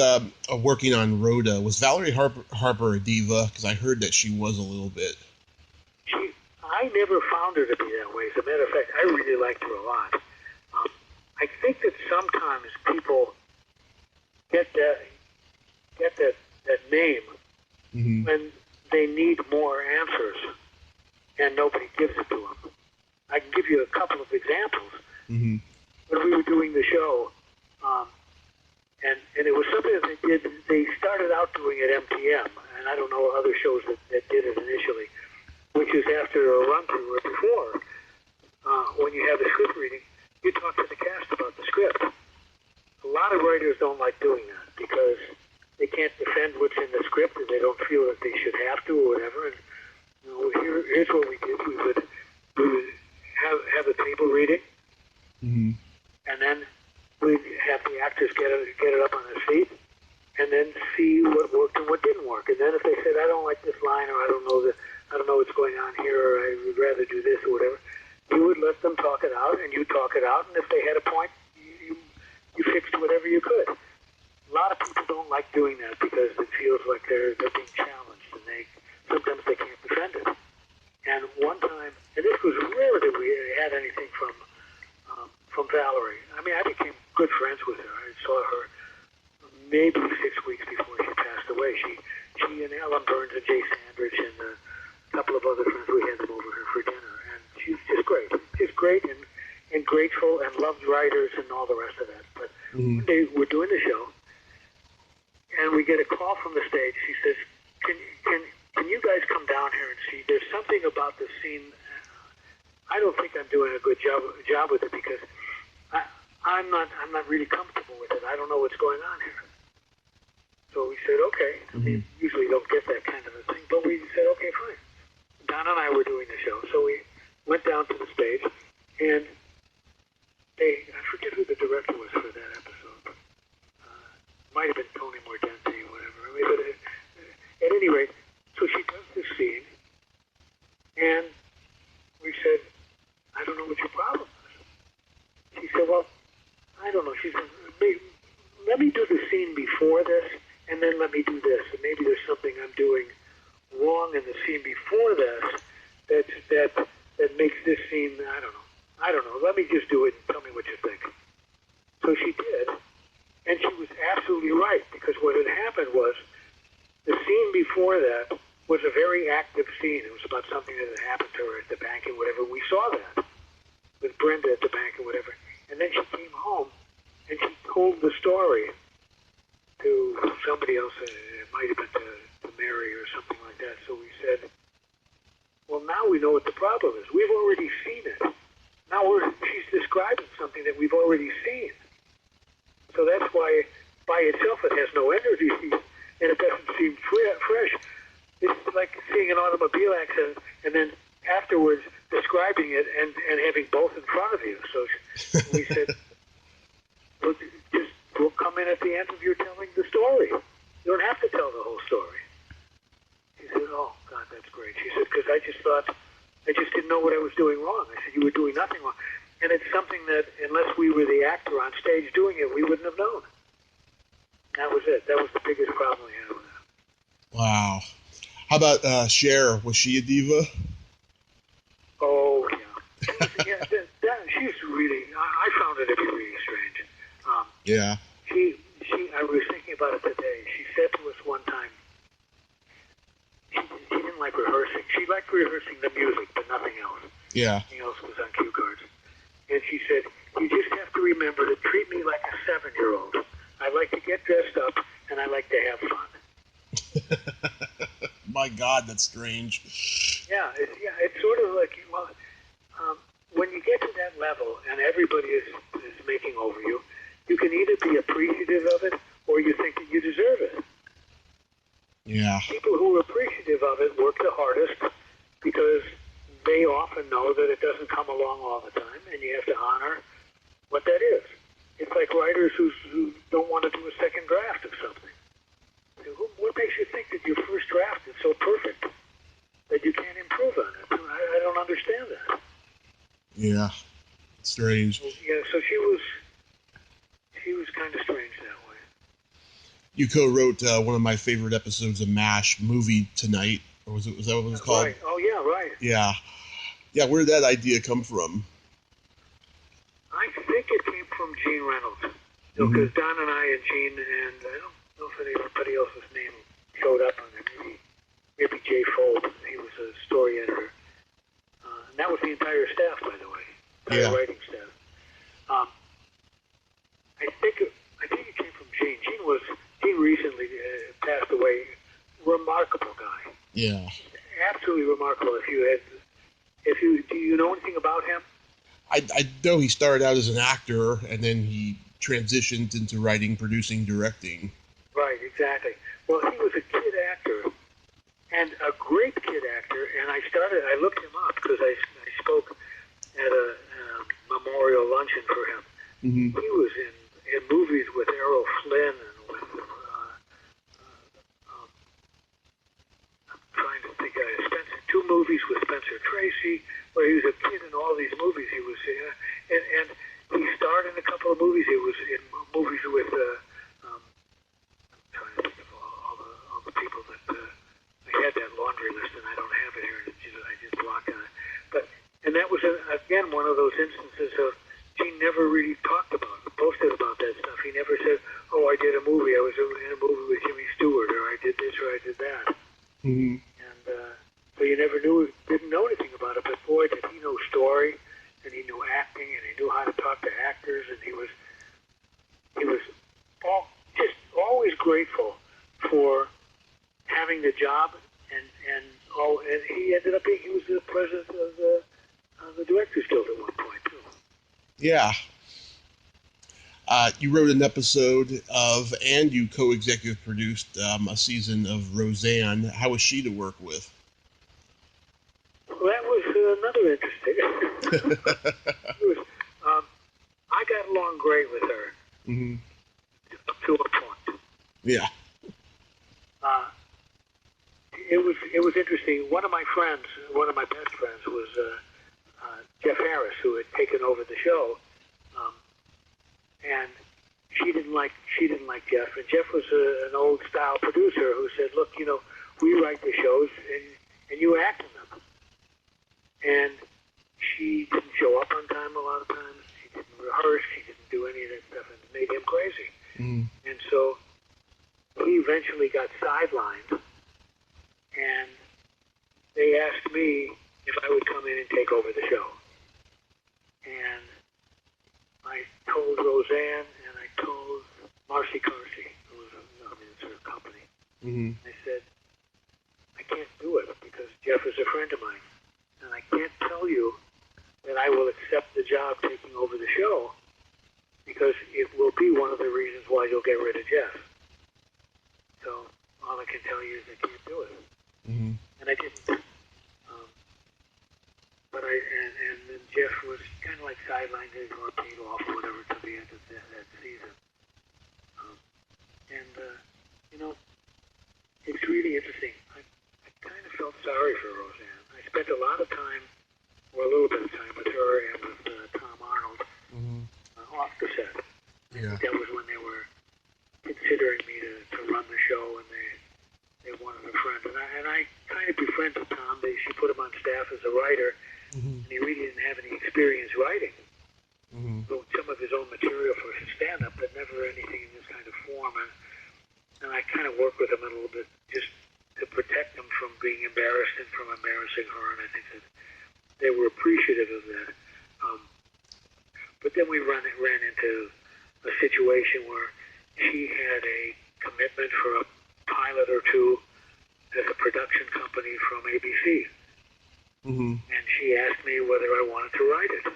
Speaker 1: working on Rhoda? Was Valerie Harper a diva? Because I heard that she was a little bit.
Speaker 2: I never found her to be that way. As a matter of fact, I really liked her a lot. I think that sometimes people get that name
Speaker 1: mm-hmm.
Speaker 2: when they need more answers and nobody gives it to them. I can give you a couple of examples.
Speaker 1: Mm-hmm.
Speaker 2: When we were doing the show, and it was something that they started out doing at MTM, and I don't know other shows that did it initially, which is after a run-through or before, when you have the script reading, you talk to the cast about the script. A lot of writers don't like doing that because they can't defend what's in the script and they don't feel that they should have to or whatever. And here's what we did. We would have a table reading,
Speaker 1: mm-hmm.
Speaker 2: and then we'd have the actors get it up on their feet, and then see what worked and what didn't work. And then if they said, I don't like this line, or I don't know what's going on here, or I would rather do this or whatever, you would let them talk it out, and you talk it out, and if they had a point, you fixed whatever you could. A lot of people don't like doing that because it feels like they're being challenged, and sometimes they can't defend it. And one time, and this was rare that we had anything from Valerie. I became good friends with her. I saw her maybe 6 weeks before she passed away. She and Alan Burns and Jay Sandrich and a couple of other friends, we had them over here for dinner. And she's just great. Just great and grateful and loved writers and all the rest of that. But
Speaker 1: mm-hmm.
Speaker 2: one day we're doing the show, and we get a call from the stage. She says, can you guys come down here and see? There's something about the scene. I don't think I'm doing a good job with it because I'm not really comfortable with it. I don't know what's going on here. So we said, okay.
Speaker 1: Mm-hmm.
Speaker 2: Usually don't get that kind of a thing, but we said, okay, fine. Don and I were doing the show, so we went down to the stage, and I forget who the director was for that episode. Might have been Tony Mordente or whatever. But at any rate, so she does this scene, and we said, I don't know what your problem is. She said, well, I don't know. She said, let me do the scene before this, and then let me do this. And maybe there's something I'm doing wrong in the scene before this that makes this scene, I don't know. Let me just do it and tell me what you think. So she did, and she was absolutely right, because what had happened was the scene before that was a very active scene. It was about something that had happened to her at the bank and whatever. We saw that with Brenda at the bank and whatever. And then she came home and she told the story to somebody else. It might have been to Mary or something like that. So we said, well, now we know what the problem is. We've already seen it. Now she's describing something that we've already seen. So that's why by itself it has no energy and it doesn't seem fresh. It's like seeing an automobile accident and then afterwards describing it and having both in front of you. So we said, we'll come in at the end of your telling the story. You don't have to tell the whole story. She said, oh, God, that's great. She said, because I just didn't know what I was doing wrong. I said, you were doing nothing wrong. And it's something that, unless we were the actor on stage doing it, we wouldn't have known. That was it. That was the biggest problem we had with that.
Speaker 1: Wow. How about Cher? Was she a diva?
Speaker 2: Oh, yeah. She's really, I found it to be really strange.
Speaker 1: Yeah.
Speaker 2: I was thinking about it today. She said to us one time, she didn't like rehearsing. She liked rehearsing the music, but nothing else.
Speaker 1: Yeah.
Speaker 2: Nothing else was on cue cards. And she said, you just have to remember to treat me like a 7-year-old. I like to get dressed up, and I like to have fun.
Speaker 1: My God, that's strange.
Speaker 2: Yeah, it's sort of like, well, when you get to that level and everybody is making over you, you can either be appreciative of it or you think that you deserve it.
Speaker 1: Yeah.
Speaker 2: People who are appreciative of it work the hardest because they often know that it doesn't come along all the time, and you have to honor what that is. It's like writers who don't want to do a second draft of something. What makes you think that your first draft is so perfect that you can't improve on it? I don't understand that.
Speaker 1: Yeah. Strange.
Speaker 2: Yeah, so she was kind of strange that way.
Speaker 1: You co-wrote one of my favorite episodes of MASH, Movie Tonight, or was that what it was called?
Speaker 2: Right. Oh, yeah, right.
Speaker 1: Yeah. Yeah, where did that idea come from?
Speaker 2: I think it came from Gene Reynolds. Because Don and I and Gene, and I don't know if anybody else's name showed up on it. Maybe Jay Fold. He was a story editor. And that was the entire staff, by the way. Entire writing staff. I think it came from Gene. Gene recently passed away. Remarkable guy.
Speaker 1: Yeah.
Speaker 2: Absolutely remarkable. Do you know anything about him?
Speaker 1: I know he started out as an actor, and then he transitioned into writing, producing, directing.
Speaker 2: Right, exactly. Well, he was a kid actor, and a great kid actor, and I looked him up because I spoke at a memorial luncheon for him.
Speaker 1: Mm-hmm.
Speaker 2: He was in movies with Errol Flynn and with, I'm trying to think, two movies with Spencer Tracy, where he was a kid in all these movies. He was, and he starred in a couple of movies. He was in movies with, I'm trying to think of all the people that, I had that laundry list and I don't have it here, I just blocked on it. And that was, again, one of those instances of Gene never really posted about that stuff. He never said, oh, I did a movie. I was in a movie with Jimmy Stewart, or I did this, or I did that.
Speaker 1: Mm-hmm.
Speaker 2: And so you never didn't know anything about it, but boy, did he know story, and he knew acting, and he knew how to talk to actors, and he was just always grateful for having the job, and he ended up he was the president of the Directors Guild at one point, too.
Speaker 1: Yeah. You wrote an episode of, and you co-executive produced a season of Roseanne. How was she to work with?
Speaker 2: Well, that was another interesting. I got along great with her.
Speaker 1: Mm-hmm.
Speaker 2: Up to a point.
Speaker 1: Yeah.
Speaker 2: It was interesting. One of my best friends was Jeff Harris, who had taken over the show, and she didn't like Jeff. And Jeff was an old style producer who said, "Look, we write the shows, and you act in them." And she didn't show up on time a lot of times. She didn't rehearse. She didn't do any of that stuff, and it made him crazy.
Speaker 1: Mm.
Speaker 2: And so he eventually got sidelined, and they asked me if I would come in and take over the show. And I told Roseanne and I told Marcy Carsey, who was in her company.
Speaker 1: Mm-hmm.
Speaker 2: I said, I can't do it because Jeff is a friend of mine. And I can't tell you that I will accept the job taking over the show because it will be one of the reasons why you'll get rid of Jeff. So all I can tell you is I can't do it.
Speaker 1: Mm-hmm.
Speaker 2: And I didn't. And then Jeff was kind of like sidelined or paid off or whatever to the end of that season. And, it's really interesting. I kind of felt sorry for Roseanne. I spent a lot of time, or a little bit of time, with her and with Tom Arnold off the set.
Speaker 1: Yeah.
Speaker 2: I think that was when they were considering me to run the show, and they wanted a friend. And I kind of befriended Tom. She put him on staff as a writer, and he really didn't have any experience writing. Wrote some of his own material for his stand-up, but never anything in this kind of form. And I kind of worked with him a little bit just to protect him from being embarrassed and from embarrassing her, and I think that they were appreciative of that. But then we ran into a situation where she had a commitment for a pilot or two as a production company from ABC. And she asked me whether I wanted to write it,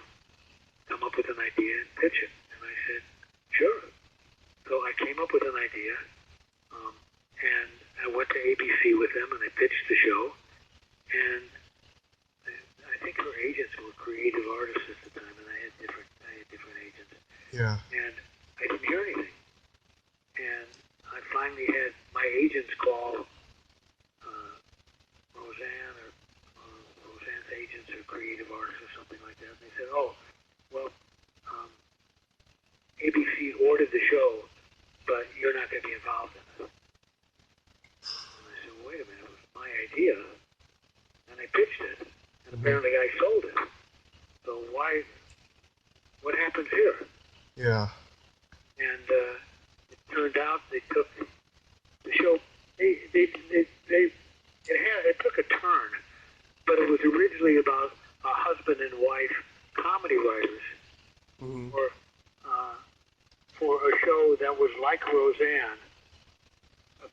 Speaker 2: come up with an idea and pitch it. And I said, sure. So I came up with an idea, and I went to ABC with them, and I pitched the show. And I think her agents were creative artists at the time, and I had different agents.
Speaker 1: Yeah.
Speaker 2: And I didn't hear anything. And I finally had my agents call Roseanne or Roseanne's agents or creative artists or something like that. And they said, oh, well, ABC ordered the show, but you're not going to be involved in it. And I said, well, wait a minute, it was my idea, and I pitched it, and apparently I sold it. So what happens here?
Speaker 1: Yeah.
Speaker 2: And it turned out they took the show. It took a turn, but it was originally about a husband and wife comedy writers for a show that was like Roseanne.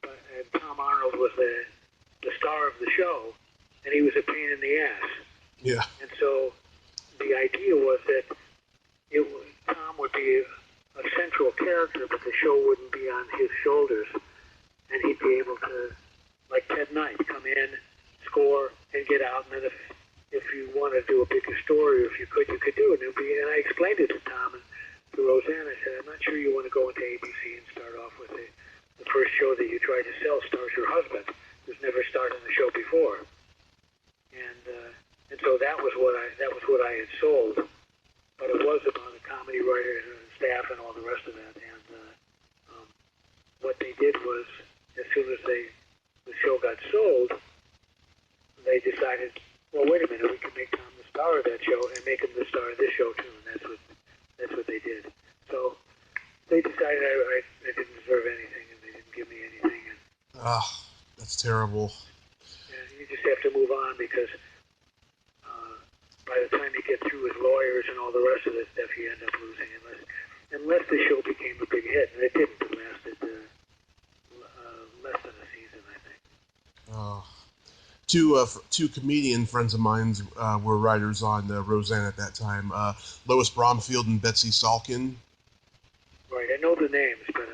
Speaker 2: And Tom Arnold was the star of the show, and he was a pain in the ass.
Speaker 1: Yeah.
Speaker 2: And so the idea was that Tom would be a central character, but the show wouldn't be on his shoulders, and he'd be able to, like Ted Knight, come in, score, and get out. And then if you want to do a bigger story, or if you could do it. And I explained it to Tom and to Roseanne. I said, I'm not sure you want to go into ABC and start off with the first show that you tried to sell stars your husband, who's never starred in the show before. And so that was what I had sold. But it was about a comedy writer and staff and all the rest of that. And what they did was, as soon as the show got sold, they decided, well, wait a minute, we can make Tom the star of that show and make him the star of this show too. And that's what they did. So they decided I didn't deserve anything, and they didn't give me anything. And
Speaker 1: that's terrible.
Speaker 2: and you just have to move on, because by the time you get through with lawyers and all the rest of that stuff, you end up losing, unless the show became a big hit. And it didn't. It lasted less than a season, I think.
Speaker 1: Two comedian friends of mine were writers on Roseanne at that time. Lois Bromfield and Betsy Salkin.
Speaker 2: Right, I know the names, but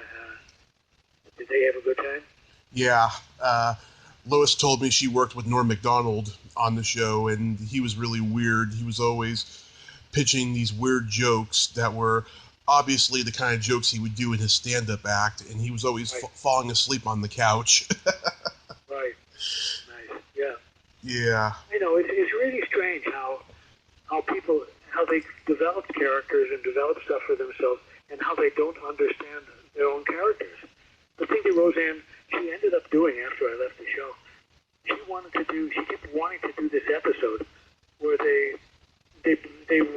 Speaker 2: did they have a good time?
Speaker 1: Yeah. Lois told me she worked with Norm Macdonald on the show, and he was really weird. He was always pitching these weird jokes that were obviously the kind of jokes he would do in his stand-up act, and he was always falling asleep on the couch.
Speaker 2: Right. Nice. Yeah.
Speaker 1: Yeah.
Speaker 2: I know, it's really strange how they develop characters and develop stuff for themselves, and how they don't understand their own characters. The thing that Roseanne, she ended up doing after I left the show, she kept wanting to do this episode where they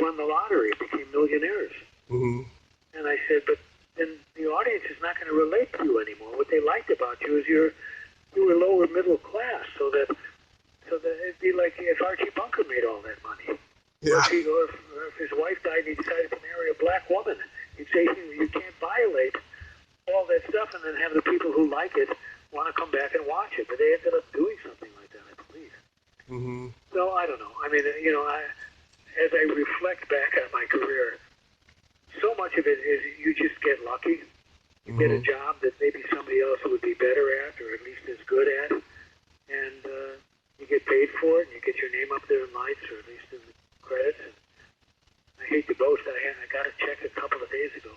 Speaker 2: won the lottery, became millionaires. And I said, but then the audience is not going to relate to you anymore. What they liked about you is you were lower middle class, so that it'd be like if Archie Bunker made all that money.
Speaker 1: Yeah.
Speaker 2: Or if his wife died and he decided to marry a black woman, you'd say you can't violate all that stuff and then have the people who like it want to come back and watch it. But they ended up doing something like that, I believe. So I don't know. I mean, as I reflect back on my career, so much of it is you just get lucky. You get a job that maybe somebody else would be better at, or at least as good at, and you get paid for it, and you get your name up there in lights, or at least in the credits. And I hate to boast, I got a check a couple of days ago.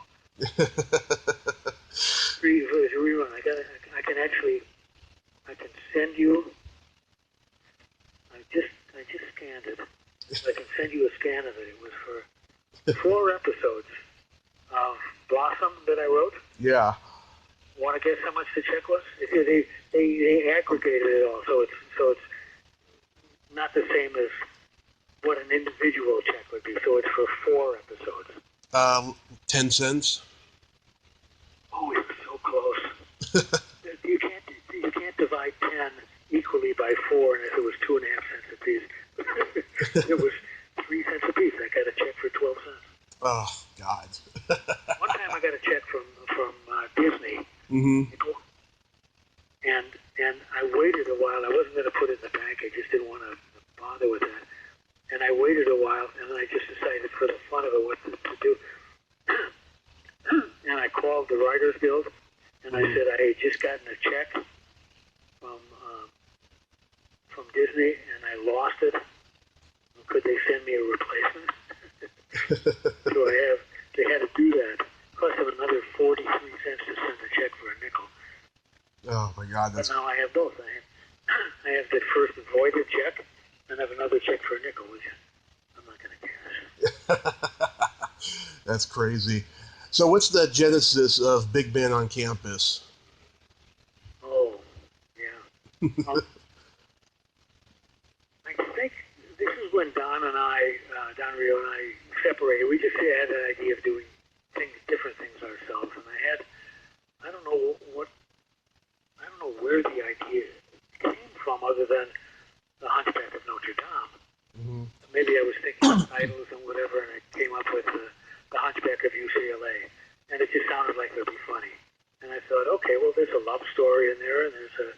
Speaker 2: It was a rerun. was for 4 episodes of Blossom that I wrote.
Speaker 1: Yeah.
Speaker 2: Want to guess how much the check was? They aggregated it all, so it's not the same as what an individual check would be. So it's for 4 episodes.
Speaker 1: 10 cents.
Speaker 2: Oh, it was so close. You can't divide 10 equally by 4, and if it was 2.5 cents a piece, it was 3 cents a piece. I got a check for 12 cents.
Speaker 1: Oh God.
Speaker 2: One time I got a check from Disney.
Speaker 1: Mm-hmm.
Speaker 2: And I waited a while. I wasn't going to put it in the bank. I just didn't want to bother with that. And I waited a while, and then I just decided for the fun of it what to do. And I called the Writers Guild, and I said I had just gotten a check from Disney, and I lost it. Could they send me a replacement? So they had to do that. Cost them another 43 cents to send a check for a nickel.
Speaker 1: Oh my God,
Speaker 2: But now I have both. I have the first voided check, and I have another check for a nickel, which I'm not going to cash.
Speaker 1: That's crazy. So what's the genesis of Big Man on Campus?
Speaker 2: Oh, yeah. I think this is when Don Rio and I separated. We just had an idea of doing different things ourselves, and I don't know where the idea came from other than The Hunchback of Notre Dame.
Speaker 1: Mm-hmm.
Speaker 2: Maybe I was thinking of titles and whatever, and I came up with the Hunchback of UCLA, and it just sounded like it would be funny. And I thought, okay, well, there's a love story in there, and there's an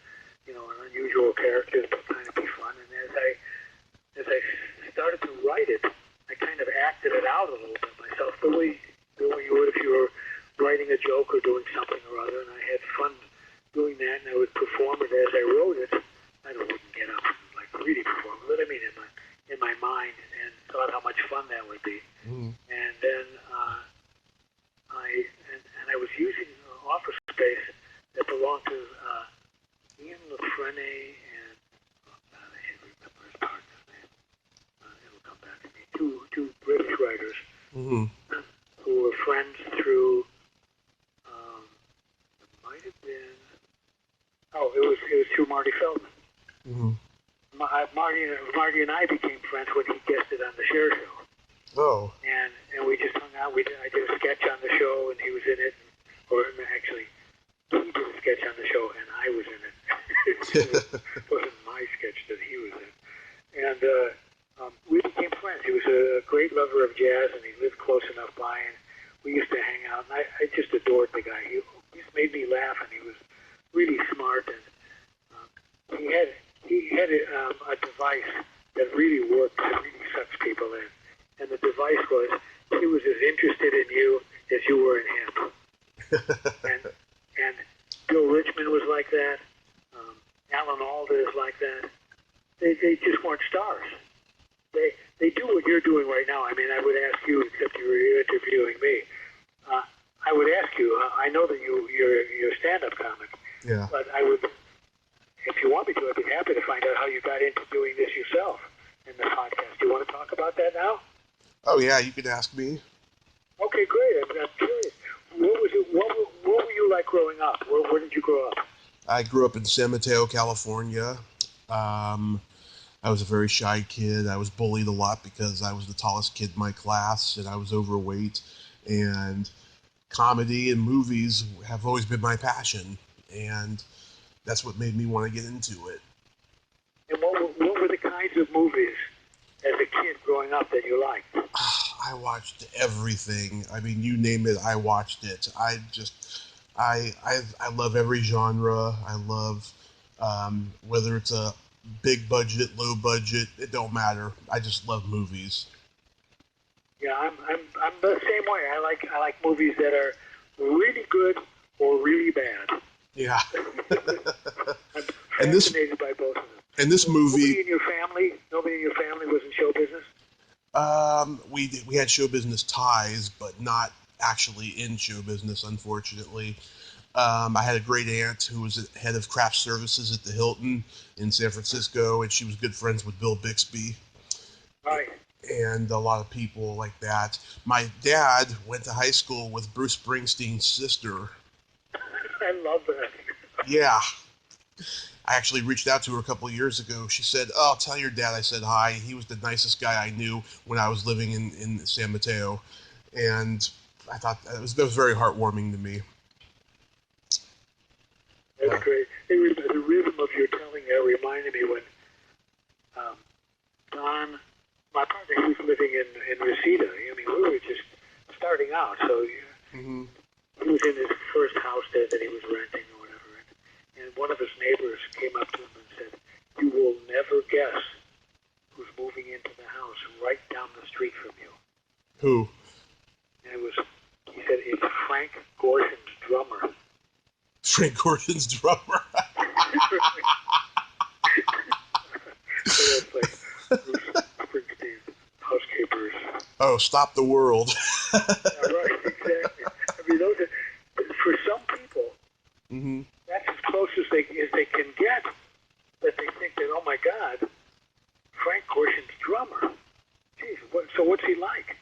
Speaker 2: unusual character that will kind of be fun. And as I started to write it, I kind of acted it out a little bit myself, the way you would if you were writing a joke or doing something or other. And I had fun doing that, and I would perform it as I wrote it. I wouldn't get up and like really perform it, but I mean in my mind, and thought how much fun that would be.
Speaker 1: Mm.
Speaker 2: And then I was using office space that belonged to Ian Lafrene and I should remember his partner's name. It'll come back to me. Two British writers
Speaker 1: Mm-hmm.
Speaker 2: who were friends through. It might have been. Oh, it was through Marty Feldman.
Speaker 1: Mm-hmm.
Speaker 2: Marty and I became friends when he guested on the Cher Show.
Speaker 1: Oh.
Speaker 2: And we just hung out. I did a sketch on the show, and he was in it. Or actually, he did a sketch on the show, and I was in it. It wasn't my sketch that he was in. And we became friends. He was a great lover of jazz, and he lived close enough by, and we used to hang out. And I just adored the guy. He just made me laugh, and he was really smart. And he had a device that really worked, that really sucks people in. And the device was he was as interested in you as you were in him. and Bill Richmond was like that. Alan Alda is like that. They just weren't stars. They do what you're doing right now. I mean, I would ask you, except you were interviewing me. I would ask you. I know that you're a stand-up comic.
Speaker 1: Yeah.
Speaker 2: But I would, if you want me to, I'd be happy to find out how you got into doing this yourself in the podcast. Do you want to talk about that now?
Speaker 1: Oh yeah, you can ask me.
Speaker 2: Okay, great. I'm curious. What were you like growing up? Where did you grow up?
Speaker 1: I grew up in San Mateo, California. I was a very shy kid. I was bullied a lot because I was the tallest kid in my class and I was overweight. And comedy and movies have always been my passion. And that's what made me want to get into it.
Speaker 2: And what were the kinds of movies as a kid growing up that you liked?
Speaker 1: I watched everything. I mean, you name it, I watched it. I love every genre. I love whether it's a big budget, low budget. It don't matter. I just love movies.
Speaker 2: Yeah, I'm the same way. I like movies that are really good or really bad.
Speaker 1: Yeah.
Speaker 2: I'm fascinated by both of them.
Speaker 1: And this movie.
Speaker 2: Nobody in your family was in show business?
Speaker 1: We had show business ties, but not actually in show business, unfortunately. I had a great aunt who was head of craft services at the Hilton in San Francisco, and she was good friends with Bill Bixby.
Speaker 2: Right.
Speaker 1: and a lot of people like that. My dad went to high school with Bruce Springsteen's sister.
Speaker 2: I love that.
Speaker 1: Yeah. I actually reached out to her a couple of years ago. She said, "Oh, tell your dad I said hi. He was the nicest guy I knew when I was living in San Mateo." And I thought that was very heartwarming to me.
Speaker 2: That's great. The rhythm of your telling that reminded me when Don, my partner, he was living in Reseda. I mean, we were just starting out, so
Speaker 1: Mm-hmm.
Speaker 2: he was in his first house there that he was renting or whatever. And one of his neighbors came up to him and said, "You will never guess who's moving into the house right down the street from you."
Speaker 1: Who?
Speaker 2: And he said, "It's Frank Gorshin's drummer."
Speaker 1: Frank Gorshin's drummer.
Speaker 2: So that's like Bruce Springsteen, Housekeepers.
Speaker 1: Oh, Stop the World.
Speaker 2: Yeah, right, exactly. I mean, those are, for some people,
Speaker 1: Mm-hmm.
Speaker 2: that's as close as they can get. That they think that, oh my God, Frank Gorshin's drummer. Jeez, so what's he like?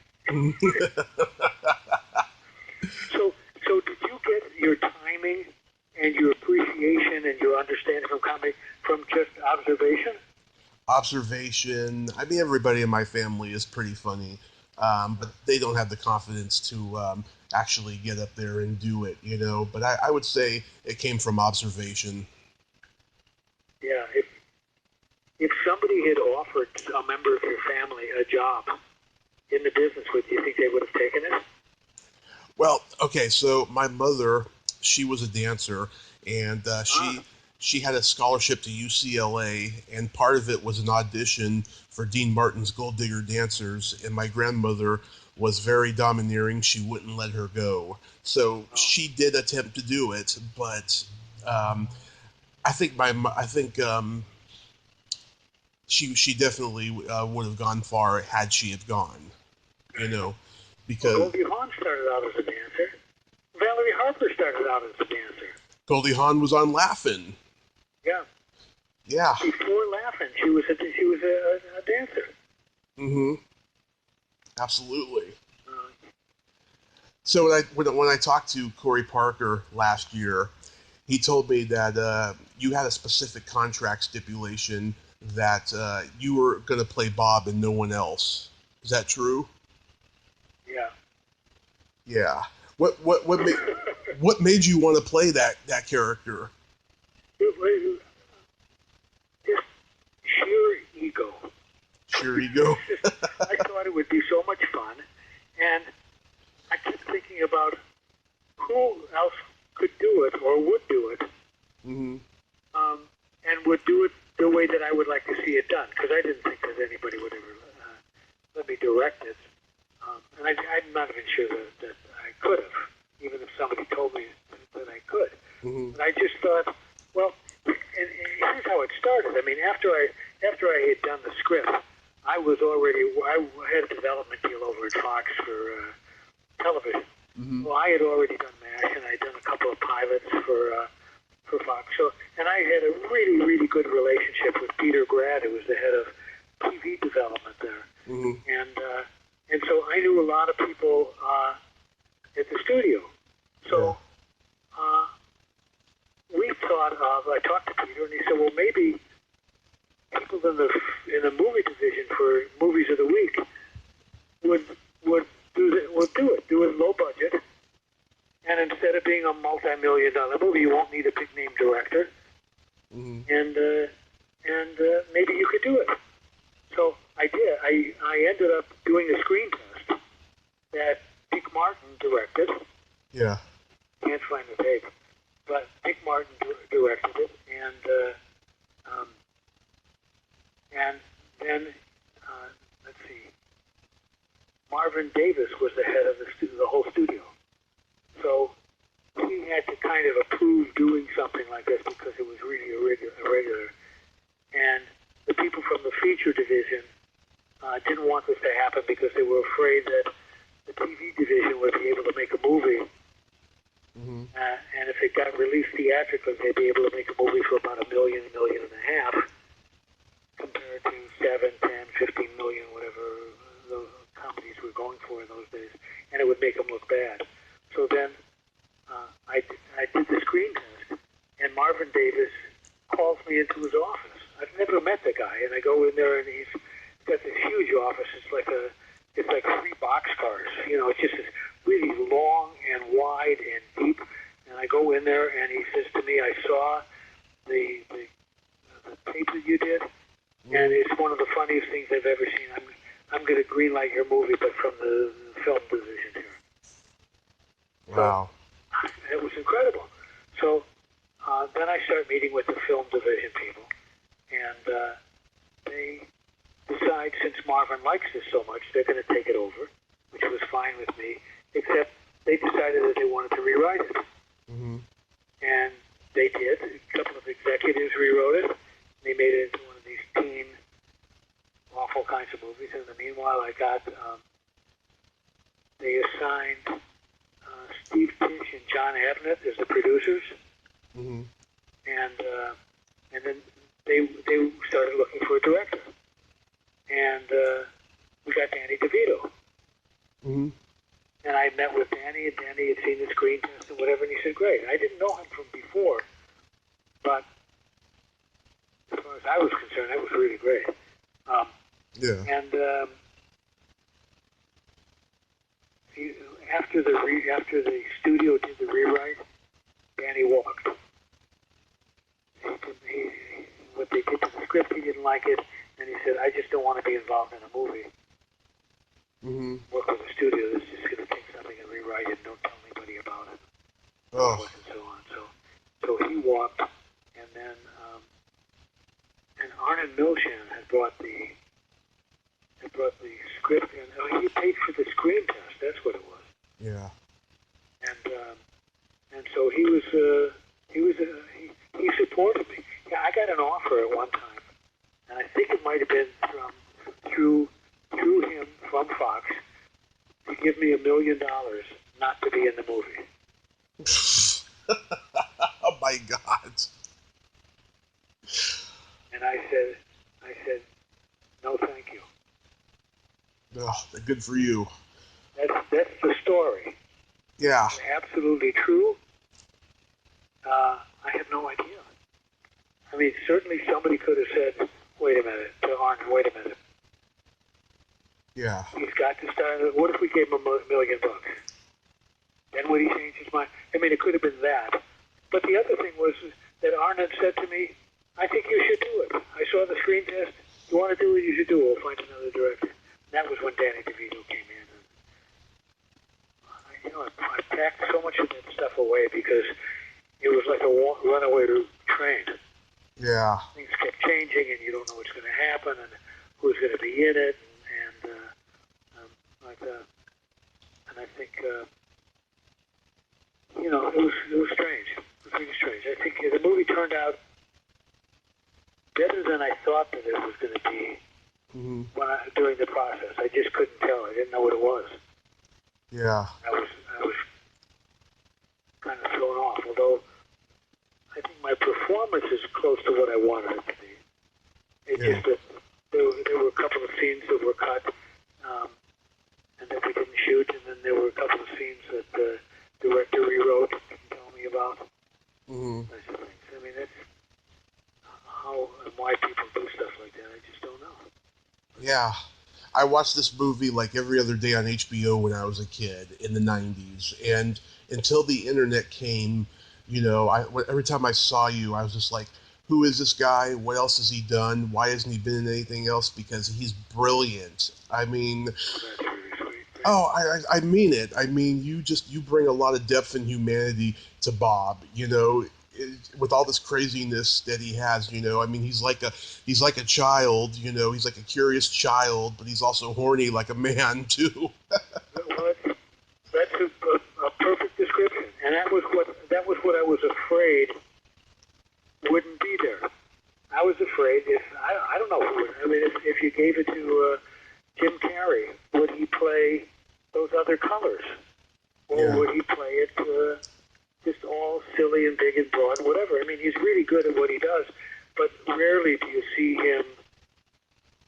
Speaker 2: So did you get your timing and your appreciation and your understanding from comedy from just observation?
Speaker 1: Observation. I mean, everybody in my family is pretty funny, but they don't have the confidence to actually get up there and do it, you know. But I would say it came from observation.
Speaker 2: Yeah. If somebody had offered a member of your family a job in the business, would you think they would have taken it?
Speaker 1: Well, okay, so my mother, she was a dancer, and she had a scholarship to UCLA, and part of it was an audition for Dean Martin's Gold Digger Dancers, and my grandmother was very domineering. She wouldn't let her go. So she did attempt to do it, but I think she definitely would have gone far had she have gone, you know, because
Speaker 2: Goldie Hawn started out as a dancer. Valerie Harper started out as a dancer.
Speaker 1: Goldie Hawn was on Laugh-In.
Speaker 2: Yeah.
Speaker 1: Yeah.
Speaker 2: Before Laugh-In, she was a dancer.
Speaker 1: Mm-hmm. Absolutely. So when I talked to Corey Parker last year, he told me that you had a specific contract stipulation that you were going to play Bob and no one else. Is that true?
Speaker 2: Yeah.
Speaker 1: Yeah. What made you want to play that character?
Speaker 2: Just sheer ego.
Speaker 1: Sheer ego.
Speaker 2: I thought it would be so much fun, and I kept thinking about who else could do it or would do it,
Speaker 1: Mm-hmm.
Speaker 2: and would do it the way that I would like to see it done, because I didn't think that anybody would ever let me direct it, and I'm not even sure that I could have, even if somebody told me that I could.
Speaker 1: Mm-hmm.
Speaker 2: And I just thought, well, and here's how it started. I mean, after I had done the script, I had a development deal over at Fox for television.
Speaker 1: Mm-hmm.
Speaker 2: Well, I had already done MASH, and I had done a couple of pilots for Fox. So, and I had a really, really good relationship with Peter Grad, who was the head of TV development there.
Speaker 1: Mm-hmm.
Speaker 2: And so I knew a lot of people at the studio. So we thought of, I talked to Peter, and he said, well, maybe people in the movie division for Movies of the Week would do it low budget, and instead of being a multi-million-dollar movie, you won't need a big name director,
Speaker 1: Mm-hmm.
Speaker 2: and maybe you could do it. So I did. I ended up doing a screen test that Dick Martin directed.
Speaker 1: Yeah.
Speaker 2: Can't find the tape, but Dick Martin directed it, and then let's see, Marvin Davis was the head of the whole studio. So he had to kind of approve doing something like this because it was really irregular. And the people from the feature division didn't want this to happen because they were afraid that the TV division would be able to make a movie.
Speaker 1: Mm-hmm.
Speaker 2: And if it got released theatrically, they'd be able to make a movie for about $1 million, $1.5 million, compared to 7, 10, 15 million, whatever so then I did the screen test, and Marvin Davis calls me into his office. I've never met the guy, and I go in there, and he's got this huge office. It's like 3 boxcars. You know, it's just this really long and wide and deep. And I go in there, and he says to me, "I saw the tape that you did, and it's one of the funniest things I've ever seen. I'm going to greenlight your movie, but from the film division here."
Speaker 1: Wow.
Speaker 2: So, it was incredible. So then I start meeting with the film division people, and they decide, since Marvin likes this so much, they're going to take it over, which was fine with me, except they decided that they wanted to rewrite it.
Speaker 1: Mm-hmm.
Speaker 2: And they did. A couple of executives rewrote it. They made it into one of these teen, awful kinds of movies. And in the meanwhile, I got, they assigned Steve Tisch and John Abnett as the producers.
Speaker 1: Mm-hmm.
Speaker 2: And then they started looking for a director. And we got Danny DeVito.
Speaker 1: Mm-hmm.
Speaker 2: And I met with Danny, and Danny had seen the screen test and whatever, and he said, "Great." I didn't know him from before, but as far as I was concerned, that was really great.
Speaker 1: Yeah.
Speaker 2: And after the studio did the rewrite, Danny walked. What they did to the script, he didn't like it, and he said, "I just don't want to be involved in a movie.
Speaker 1: Mm-hmm.
Speaker 2: Work with a studio that's just going to take something and rewrite it and don't tell anybody about it."
Speaker 1: Oh.
Speaker 2: And so on. So he walked, and then and Arnon Milchan had brought the script, and he paid for the screen test. That's what it was.
Speaker 1: Yeah.
Speaker 2: And so he supported me. Yeah, I got an offer at one time, and I think it might have been through him from Fox to give me $1 million not to be in the movie.
Speaker 1: Oh my God.
Speaker 2: And I said, "No, thank you."
Speaker 1: Oh, good for you.
Speaker 2: That's the story.
Speaker 1: Yeah.
Speaker 2: It's absolutely true. I have no idea. I mean, certainly somebody could have said, "Wait a minute," to Arnold, "Wait a minute.
Speaker 1: Yeah.
Speaker 2: He's got to start. What if we gave him $1 million? Then would he change his mind?" I mean, it could have been that. But the other thing was that Arnold said to me, "I think you should do it. I saw the screen test. You want to do it, you should do it. We'll find another director." And that was when Danny DeVito came in. And, I packed so much of that stuff away because it was like a runaway train.
Speaker 1: Yeah.
Speaker 2: Things kept changing, and you don't know what's going to happen and who's going to be in it, and like that. And I think, it was strange. It was really strange. I think the movie turned out better than I thought that it was going to be.
Speaker 1: Mm-hmm.
Speaker 2: During the process. I just couldn't tell. I didn't know what it was.
Speaker 1: Yeah.
Speaker 2: I was kind of thrown off, although I think my performance is close to what I wanted it to be. It's just that there were a couple of scenes that were cut and that we didn't shoot, and then there were a couple of scenes that the director rewrote and didn't tell me about.
Speaker 1: Mm-hmm.
Speaker 2: Those sort of things. I mean, that's how and why people do stuff like that. I just don't know.
Speaker 1: Yeah. I watched this movie like every other day on HBO when I was a kid in the 90s. And until the internet came, every time I saw you, I was just like, who is this guy? What else has he done? Why hasn't he been in anything else? Because he's brilliant. I mean,
Speaker 2: That's really sweet.
Speaker 1: I mean it. I mean, you bring a lot of depth and humanity to Bob, with all this craziness that he has, I mean, he's like a child, he's like a curious child, but he's also horny like a man too.
Speaker 2: Well, that's a perfect description, and that was what I was afraid wouldn't be there. I was afraid I don't know who. I mean, if you gave it to Jim Carrey, would he play those other colors, or would he play it? Just all silly and big and broad, whatever. I mean, he's really good at what he does, but rarely do you see him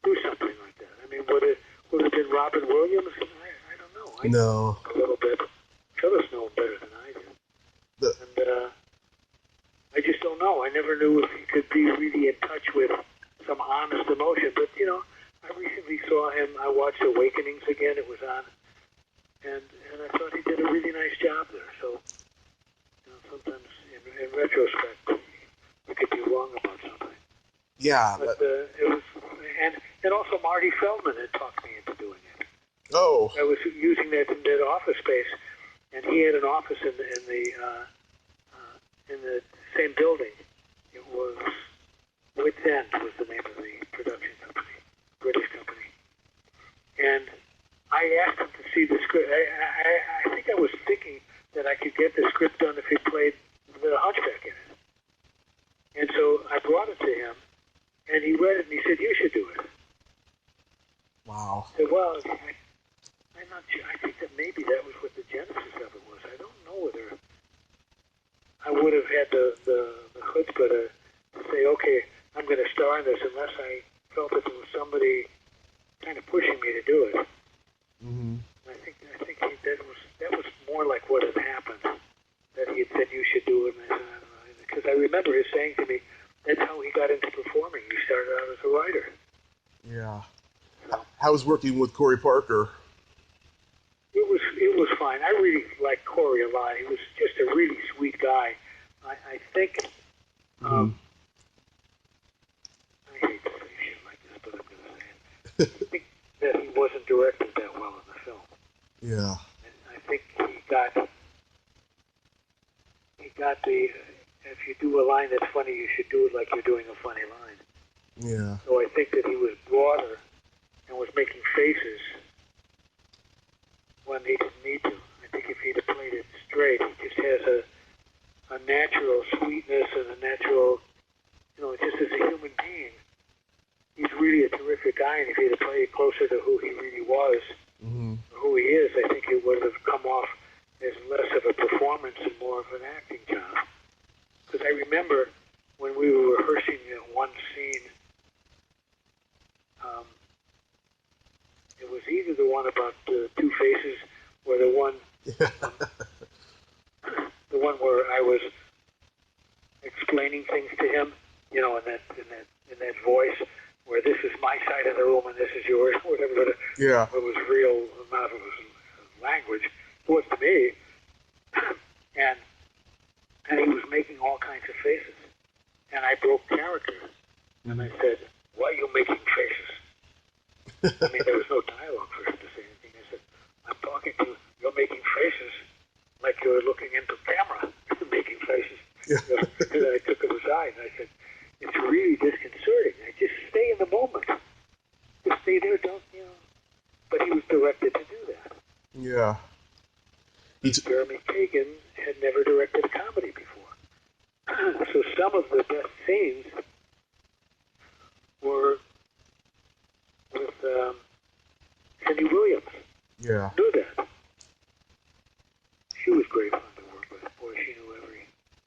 Speaker 2: do something like that. I mean, would it have been Robin Williams? I don't know.
Speaker 1: No.
Speaker 2: A little bit. Phyllis know him better than I do.
Speaker 1: The,
Speaker 2: And I just don't know. I never knew if he could be really in touch with some honest emotion. But, you know, I recently saw him. I watched Awakenings again. It was on. And I thought he did a really nice job there. So, you know, sometimes in retrospect, you could be wrong about something.
Speaker 1: yeah.
Speaker 2: But it was, and also Marty Feldman had talked me into doing it.
Speaker 1: Oh.
Speaker 2: I was using that office space, and he had an office in the same building. It was Wits End was the name of the production company, British company. And I asked him to see the script. I think I was thinking that I could get the script done if he played the Hunchback in it. And so I brought it to him, and he read it, and he said, "You should do it."
Speaker 1: Wow.
Speaker 2: I said, "Well, I'm not sure. I think that maybe that was what the genesis of it was. I don't know whether I would have had the chutzpah to say, okay, I'm going to star in this, unless I felt that there was somebody kind of pushing me to do it."
Speaker 1: Mm-hmm.
Speaker 2: I think that was more like what had happened. That he had said, "You should do it," because I remember him saying to me, that's how he got into performing. He started out as a writer.
Speaker 1: Yeah.
Speaker 2: So,
Speaker 1: How was working with Corey Parker?
Speaker 2: It was fine. I really liked Corey a lot. He was just a really sweet guy. I think. I hate to say shit like this, but I'm going to say it. I think that he wasn't directed that well in the film.
Speaker 1: Yeah.
Speaker 2: And I think he got the. If you do a line that's funny, you should do it like you're doing a funny line.
Speaker 1: Yeah.
Speaker 2: So I think that he was broader and was making faces when he didn't need to. I think if he'd have played it straight, he just has a natural sweetness and a natural, you know, just as a human being, he's really a terrific guy. And if he'd have played it closer to who he really was,
Speaker 1: Mm-hmm.
Speaker 2: or who he is, I think it would have come off as less of a performance and more of an acting job. Because I remember when we were rehearsing one scene, it was either the one about Two Faces, or the one where I was explaining things to him, you know, in that voice, where this is my side of the room and this is yours, whatever.
Speaker 1: Yeah.
Speaker 2: It was real, not it was language. It was to me, and he was making all kinds of faces, and I broke character, and I said, "Why are you making faces?" I mean, there was no dialogue for him to say anything. I said, "I'm talking to you. You're making faces like you're looking into camera, making faces."
Speaker 1: Yeah.
Speaker 2: And I took him aside, and I said, "It's really disconcerting. I just stay in the moment. Just stay there, don't, you know." But he was directed to do that.
Speaker 1: Yeah.
Speaker 2: Jeremy Kagan had never directed a comedy before. So some of the best scenes were with Cindy Williams.
Speaker 1: Yeah.
Speaker 2: Knew that. She was great fun to work with. Boy, she knew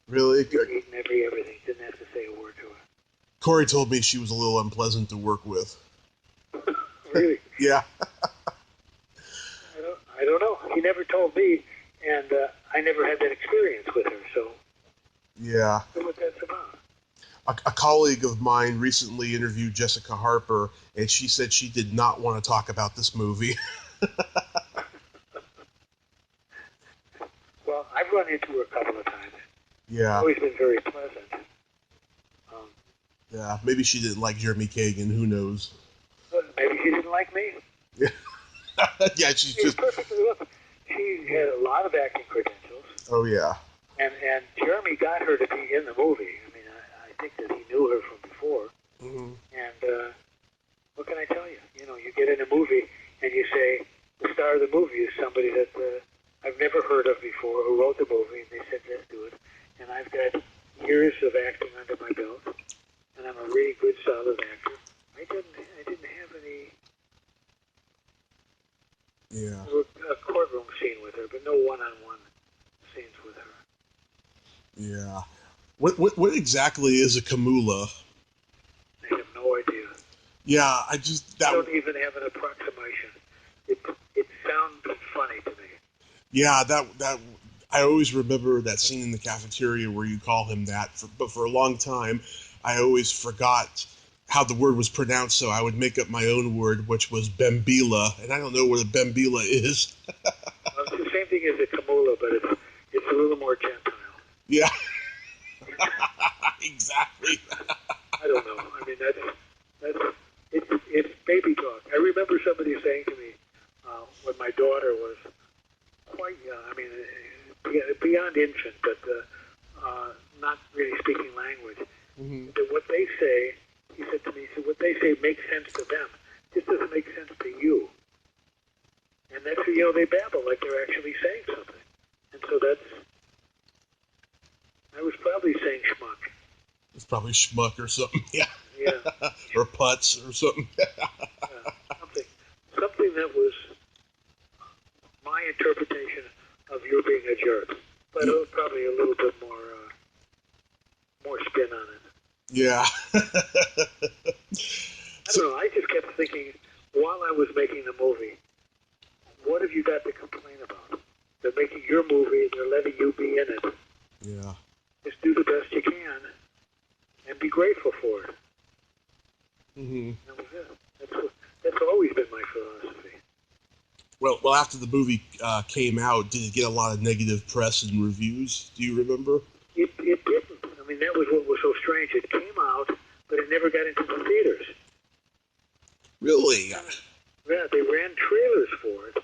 Speaker 1: Really?
Speaker 2: everything. Didn't have to say a word to her.
Speaker 1: Corey told me she was a little unpleasant to work with.
Speaker 2: Really?
Speaker 1: Yeah.
Speaker 2: I don't know. He never told me, and I never had that experience with her. So.
Speaker 1: Yeah.
Speaker 2: I don't know what that's about.
Speaker 1: A colleague of mine recently interviewed Jessica Harper, and she said she did not want to talk about this movie.
Speaker 2: Well, I've run into her a couple of times.
Speaker 1: Yeah.
Speaker 2: Always been very pleasant.
Speaker 1: Yeah. Maybe she didn't like Jeremy Kagan. Who knows?
Speaker 2: Maybe she didn't like me.
Speaker 1: Yeah, she's
Speaker 2: She was
Speaker 1: just.
Speaker 2: perfectly look. She had a lot of acting credentials,
Speaker 1: Oh yeah.
Speaker 2: and Jeremy got her to be in the movie. I mean, I think that he knew her from before.
Speaker 1: Mm-hmm.
Speaker 2: And what can I tell you? You know, you get in a movie and you say the star of the movie is somebody that I've never heard of before, who wrote the movie, and they said, "Let's do it." And I've got years of acting under my belt, and I'm a really good, solid actor. I didn't have any.
Speaker 1: Yeah.
Speaker 2: A courtroom scene with her, but no one-on-one scenes with her.
Speaker 1: Yeah. What exactly is a Kamula?
Speaker 2: I have no idea.
Speaker 1: Yeah,
Speaker 2: I don't even have an approximation. It sounds funny to me.
Speaker 1: Yeah, that I always remember that scene in the cafeteria where you call him that. But for a long time, I always forgot how the word was pronounced, so I would make up my own word, which was Bembila, and I don't know where the Bembila is.
Speaker 2: It's the same thing as a Kamula, but it's a little more gentile.
Speaker 1: Yeah, exactly.
Speaker 2: I don't know. I mean, it's baby talk. I remember somebody saying to me when my daughter was quite young. I mean, beyond infant, but not really speaking language.
Speaker 1: Mm-hmm.
Speaker 2: That what they say, he said to me, he said, what they say makes sense to them. This doesn't make sense to you. And that's, they babble like they're actually saying something. And so I was probably saying schmuck.
Speaker 1: It's probably schmuck or something. Yeah.
Speaker 2: Yeah.
Speaker 1: Or putz or something.
Speaker 2: Something that was my interpretation of you being a jerk. But it was probably a little bit more spin on it.
Speaker 1: Yeah.
Speaker 2: I don't know. I just kept thinking while I was making the movie, what have you got to complain about? They're making your movie. They're letting you be in it.
Speaker 1: Yeah.
Speaker 2: Just do the best you can and be grateful for it.
Speaker 1: Mm-hmm.
Speaker 2: That was it. That's always been my philosophy.
Speaker 1: Well, after the movie came out, did it get a lot of negative press and reviews? Do you remember?
Speaker 2: It didn't. I mean, that was what was so strange. It came out, but it never got into the theaters.
Speaker 1: Really?
Speaker 2: Yeah, they ran trailers for it,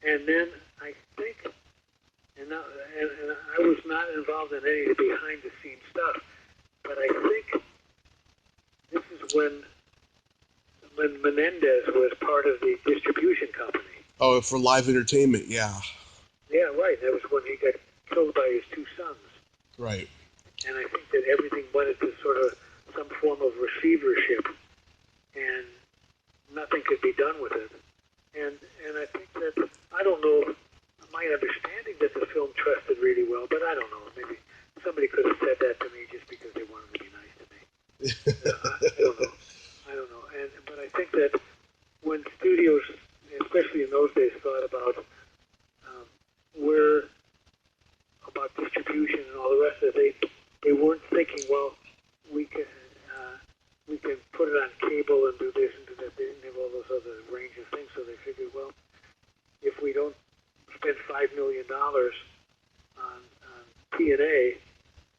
Speaker 2: and then I think, and I was not involved in any of the behind-the-scenes stuff, but I think this is when Menendez was part of the distribution company.
Speaker 1: Oh, for live entertainment, yeah.
Speaker 2: Yeah, right. That was when he got killed by his two sons.
Speaker 1: Right.
Speaker 2: And I think that everything went into sort of some form of receivership, and nothing could be done with it. And I think that, I don't know, my understanding that the film trusted really well, but I don't know. Maybe somebody could have said that to me just because they wanted to be nice to me. I don't know. But I think that when studios, especially in those days, thought about about distribution and all the rest of it, they weren't thinking, well, we can put it on cable and do this and do that. They didn't have all those other range of things, so they figured, well, if we don't spend $5 million on P&A,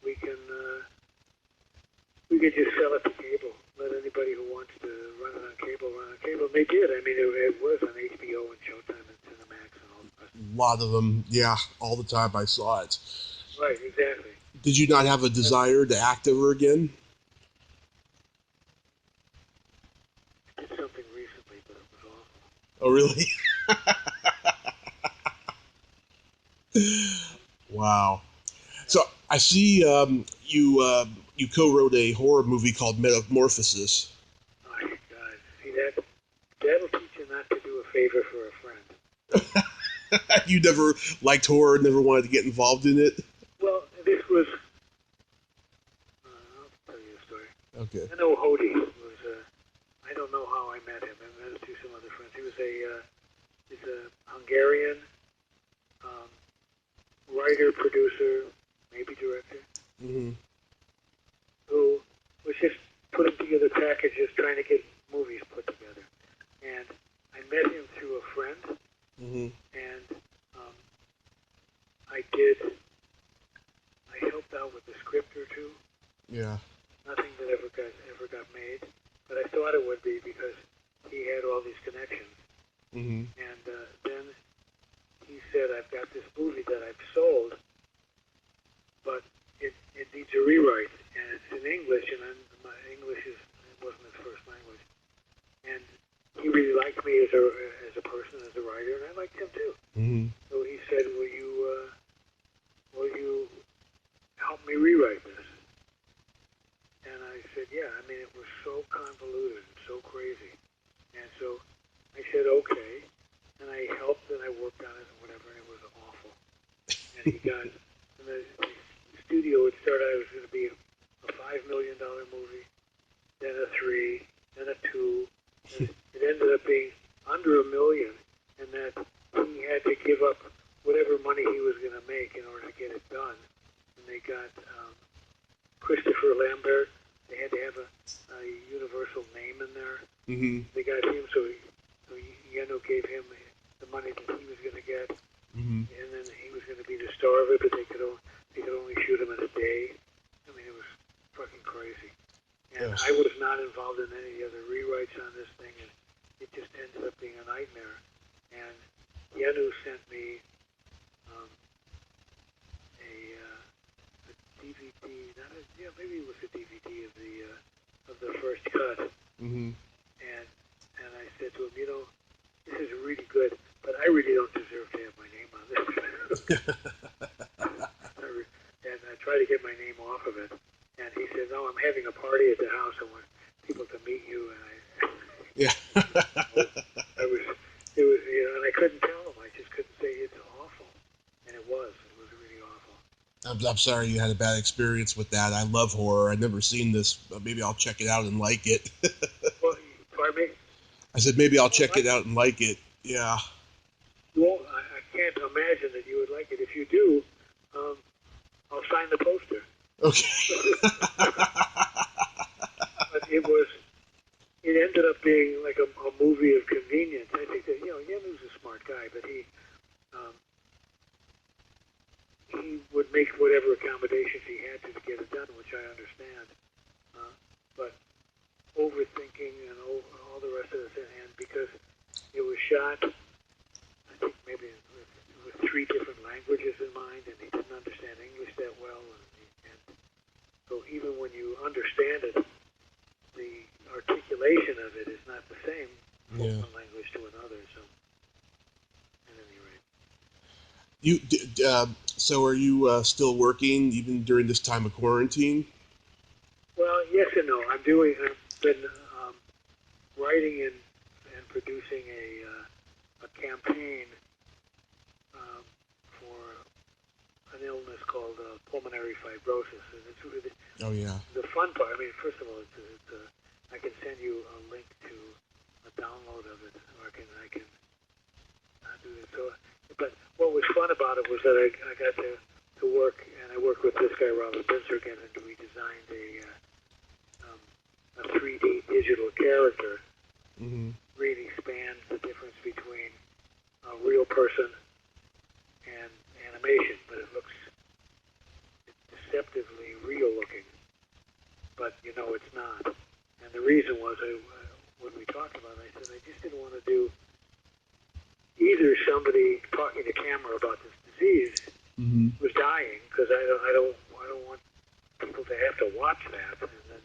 Speaker 2: we can just sell it to cable. Let anybody who wants to run it on cable run on cable. And they did. I mean, it was on HBO and Showtime and Cinemax and all the rest.
Speaker 1: A lot of them, yeah, all the time I saw it.
Speaker 2: Right, exactly.
Speaker 1: Did you not have a desire to act ever again?
Speaker 2: I did something recently, but it was awful.
Speaker 1: Oh, really? Wow. So I see you co-wrote a horror movie called Metamorphosis.
Speaker 2: Oh, my God. See, that'll teach you not to do a favor for a friend.
Speaker 1: You never liked horror, never wanted to get involved in it?
Speaker 2: Well, this was... I'll tell you a story.
Speaker 1: Okay.
Speaker 2: I know Hody was... I don't know how I met him. I met him through some other friends. He was he's a Hungarian writer, producer, maybe director,
Speaker 1: Mm-hmm.
Speaker 2: who was just putting together packages, trying to get movies put together. And I met him through a friend,
Speaker 1: Mm-hmm.
Speaker 2: and I helped out with the script or two.
Speaker 1: Yeah.
Speaker 2: Nothing that ever got made, but I thought it would be because he had all these connections.
Speaker 1: Mm-hmm.
Speaker 2: And then he said, I've got this movie that I've sold, but it needs a rewrite, and it's in English, and my English wasn't his first language. And he really liked me as a person, as a writer, and I liked him too.
Speaker 1: Mm-hmm.
Speaker 2: So he said, will you help me rewrite this? And I said, yeah. I mean, it was so convoluted and so crazy. And so I said, okay. And I helped and I worked on it and whatever, and it was awful. And he got, and the studio would start out, it was going to be a $5 million movie, then a 3, then a 2. And it ended up being under $1 million, and that he had to give up whatever money he was going to make in order to get it done. And they got Christopher Lambert. They had to have a universal name in there.
Speaker 1: Mm-hmm.
Speaker 2: They got him, so Yano gave him the money that he was going to get,
Speaker 1: Mm-hmm.
Speaker 2: and then he was going to be the star of it, but they could only shoot him in a day. I mean, it was fucking crazy. And
Speaker 1: Yes.
Speaker 2: I was not involved in any other rewrites on this thing, and it just ended up being a nightmare. And Yanu sent me a DVD, maybe it was a DVD of the first cut.
Speaker 1: Mm-hmm.
Speaker 2: And I said to him, this is really good, but I really don't deserve to have my name on this. And I tried to get my name off of it. And he said, no, I'm having a party at the house. I want people to meet you. And
Speaker 1: Yeah.
Speaker 2: it was, and I couldn't tell him. I just couldn't say it's awful. And it was really awful.
Speaker 1: I'm sorry you had a bad experience with that. I love horror. I've never seen this, but maybe I'll check it out and like it.
Speaker 2: Well, pardon me?
Speaker 1: I said maybe I'll check it out and like it. Yeah.
Speaker 2: Well, I can't imagine that you would like it. If you do, I'll sign the poster.
Speaker 1: Okay.
Speaker 2: But it ended up being like a movie of convenience. I think that, Yanu's a smart guy, but he would make whatever accommodations he had to get it done, which I understand. But overthinking and all the rest of this, and because it was shot, I think maybe with 3 different languages in mind, and he didn't understand English that well, and so even when you understand it, the articulation of it is not the same from one language to another. So, at any rate,
Speaker 1: so are you still working even during this time of quarantine?
Speaker 2: well, yes and no. I've been writing and producing a campaign for an illness called pulmonary fibrosis, and it's really the fun part. I mean, first of all, I can send you a link to a download of it, or I can do it. So, but what was fun about it was that I got to work, and I worked with this guy Robert Binsergan, and we designed a 3D digital character.
Speaker 1: Mm-hmm.
Speaker 2: Really spans the difference between a real person and animation, but it's deceptively real looking, but it's not. And the reason was, when we talked about it, I said I just didn't want to do either somebody talking to camera about this disease
Speaker 1: Mm-hmm.
Speaker 2: was dying, because I don't want people to have to watch that, and then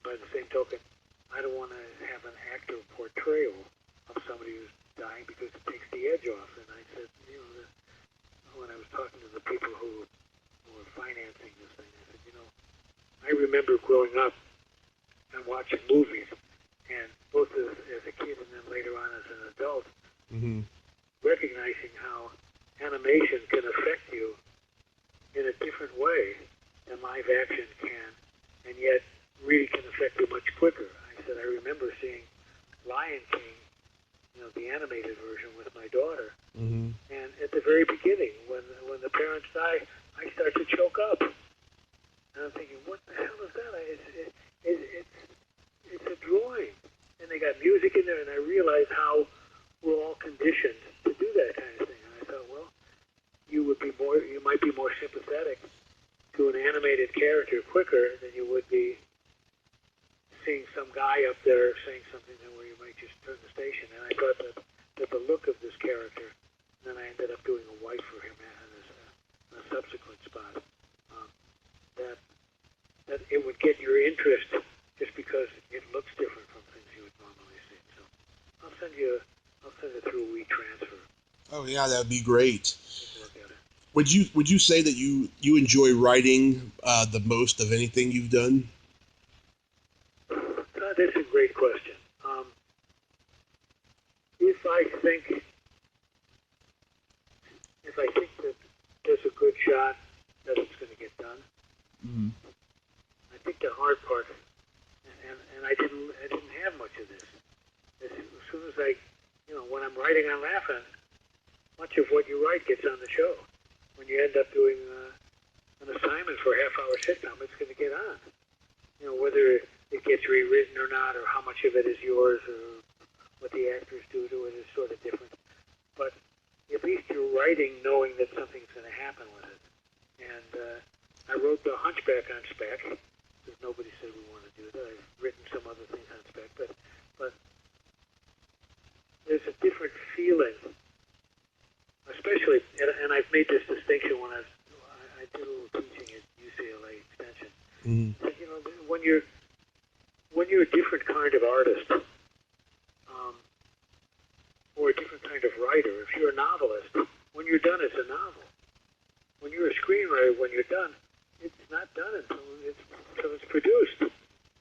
Speaker 2: by the same token, I don't want to have an actor portrayal of somebody who's dying, because it takes the edge off. And I said, when I was talking to the people who were financing this thing, I said, I remember growing up and watching movies, and both as a kid and then later on as an adult,
Speaker 1: Mm-hmm.
Speaker 2: recognizing how animation can affect you in a different way than live action can, and yet really can affect you much quicker. I said I remember seeing Lion King, the animated version with my daughter,
Speaker 1: Mm-hmm.
Speaker 2: and at the very beginning, when the parents die, I start to choke up, and I'm thinking, what the hell is that? It's a drawing, and they got music in there, and I realized how we're all conditioned to do that kind of thing. And I thought, well, you might be more sympathetic to an animated character quicker than you would be seeing some guy up there saying something where you might just turn the station. And I thought that the look of this character, and then I ended up doing a wife for him in a subsequent spot, that it would get your interest just because it looks different from things you would normally see. So I'll send it through a WeTransfer.
Speaker 1: Oh yeah, that would be great.
Speaker 2: Look at it.
Speaker 1: Would you say that you enjoy writing the most of anything you've done?
Speaker 2: That's a great question. If I think that there's a good shot that it's going to get done,
Speaker 1: Mm-hmm.
Speaker 2: I think the hard part, and I didn't have much of this. As soon as when I'm writing, I'm laughing. much of what you write gets on the show. When you end up doing an assignment for a half-hour sitcom, it's going to get on. Whether it gets rewritten or not, or how much of it is yours, or what the actors do to it is sort of different. But at least you're writing knowing that something's going to happen with it. And I wrote The Hunchback on spec, because nobody said we want to do that. I've written some other things on spec, but there's a different feeling, especially, and I've made this distinction when I did a little teaching at UCLA Extension.
Speaker 1: Mm-hmm.
Speaker 2: When you're a different kind of artist, or a different kind of writer, if you're a novelist, when you're done, it's a novel. When you're a screenwriter, when you're done, it's not done until it's produced.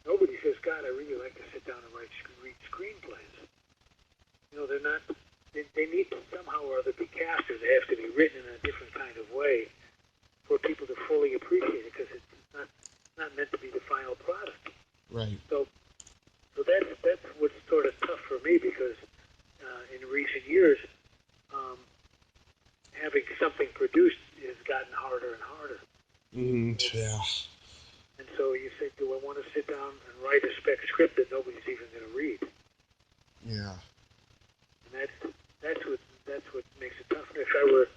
Speaker 2: Nobody says, God, I really like to sit down and read screenplays. They're not. They need to somehow or other be cast, or they have to be written in a different kind of way for people to fully appreciate it, because it's not meant to be the final product.
Speaker 1: Right.
Speaker 2: So that's what's sort of tough for me, because in recent years, having something produced has gotten harder and harder.
Speaker 1: Yeah.
Speaker 2: And so you say, do I want to sit down and write a spec script that nobody's even going to read?
Speaker 1: Yeah.
Speaker 2: And that's what makes it tough. And if I were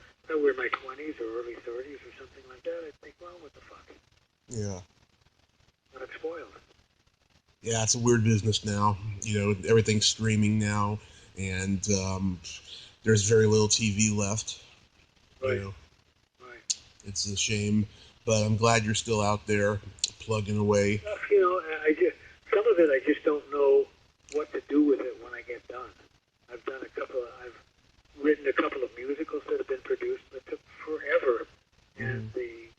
Speaker 2: in my 20s or early 30s or something like that, I'd think, well, what the fuck?
Speaker 1: Yeah.
Speaker 2: But I'm spoiled.
Speaker 1: Yeah, it's a weird business now. Everything's streaming now, and there's very little TV left.
Speaker 2: Right. Right.
Speaker 1: It's a shame, but I'm glad you're still out there plugging away.
Speaker 2: Stuff, some of it I just don't know what to do with it when I get done. I've written a couple of musicals that have been produced that took forever, and the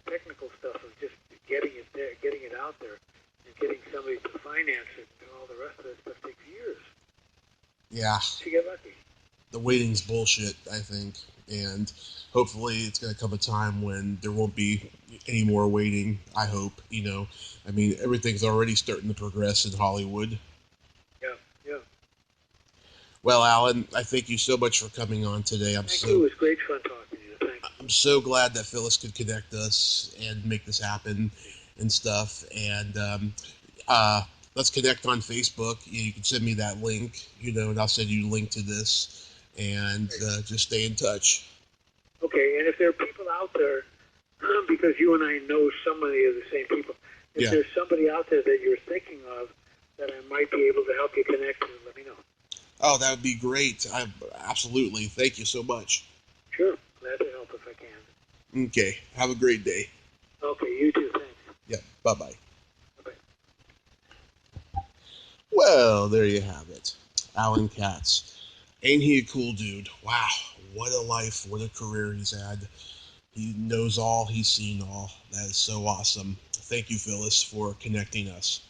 Speaker 2: technical stuff of just getting it there, getting it out there, and getting somebody to finance it, and all the rest of that stuff takes years.
Speaker 1: Yeah.
Speaker 2: You get lucky.
Speaker 1: The waiting's bullshit, I think, and hopefully it's going to come a time when there won't be any more waiting, I hope. Everything's already starting to progress in Hollywood.
Speaker 2: Yeah.
Speaker 1: Well, Allan, I thank you so much for coming on today.
Speaker 2: Thank you. It was great fun talking to you. Thanks.
Speaker 1: I'm so glad that Phyllis could connect us and make this happen and stuff. And let's connect on Facebook. You can send me that link, and I'll send you a link to this. And just stay in touch.
Speaker 2: Okay, and if there are people out there, because you and I know so many of the same people, if there's somebody out there that you're thinking of that I might be able to help you connect with, let me know.
Speaker 1: Oh, that would be great. Absolutely. Thank you so much.
Speaker 2: Sure. Glad to help if I can.
Speaker 1: Okay. Have a great day.
Speaker 2: Okay, you too. Thanks.
Speaker 1: Yeah. Bye-bye.
Speaker 2: Bye-bye.
Speaker 1: Well, there you have it. Allan Katz. Ain't he a cool dude? Wow. What a life. What a career he's had. He knows all. He's seen all. That is so awesome. Thank you, Phyllis, for connecting us.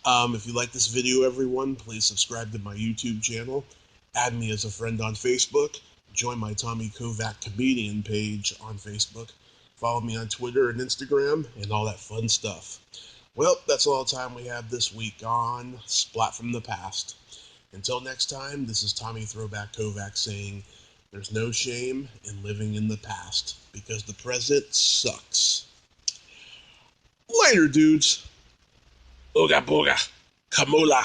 Speaker 1: If you like this video, everyone, please subscribe to my YouTube channel. Add me as a friend on Facebook. Join my Tommy Kovac comedian page on Facebook. Follow me on Twitter and Instagram and all that fun stuff. Well, that's all the time we have this week on Splat from the Past. Until next time, this is Tommy Throwback Kovac saying, there's no shame in living in the past because the present sucks. Later, dudes. Ooga booga. Kamula.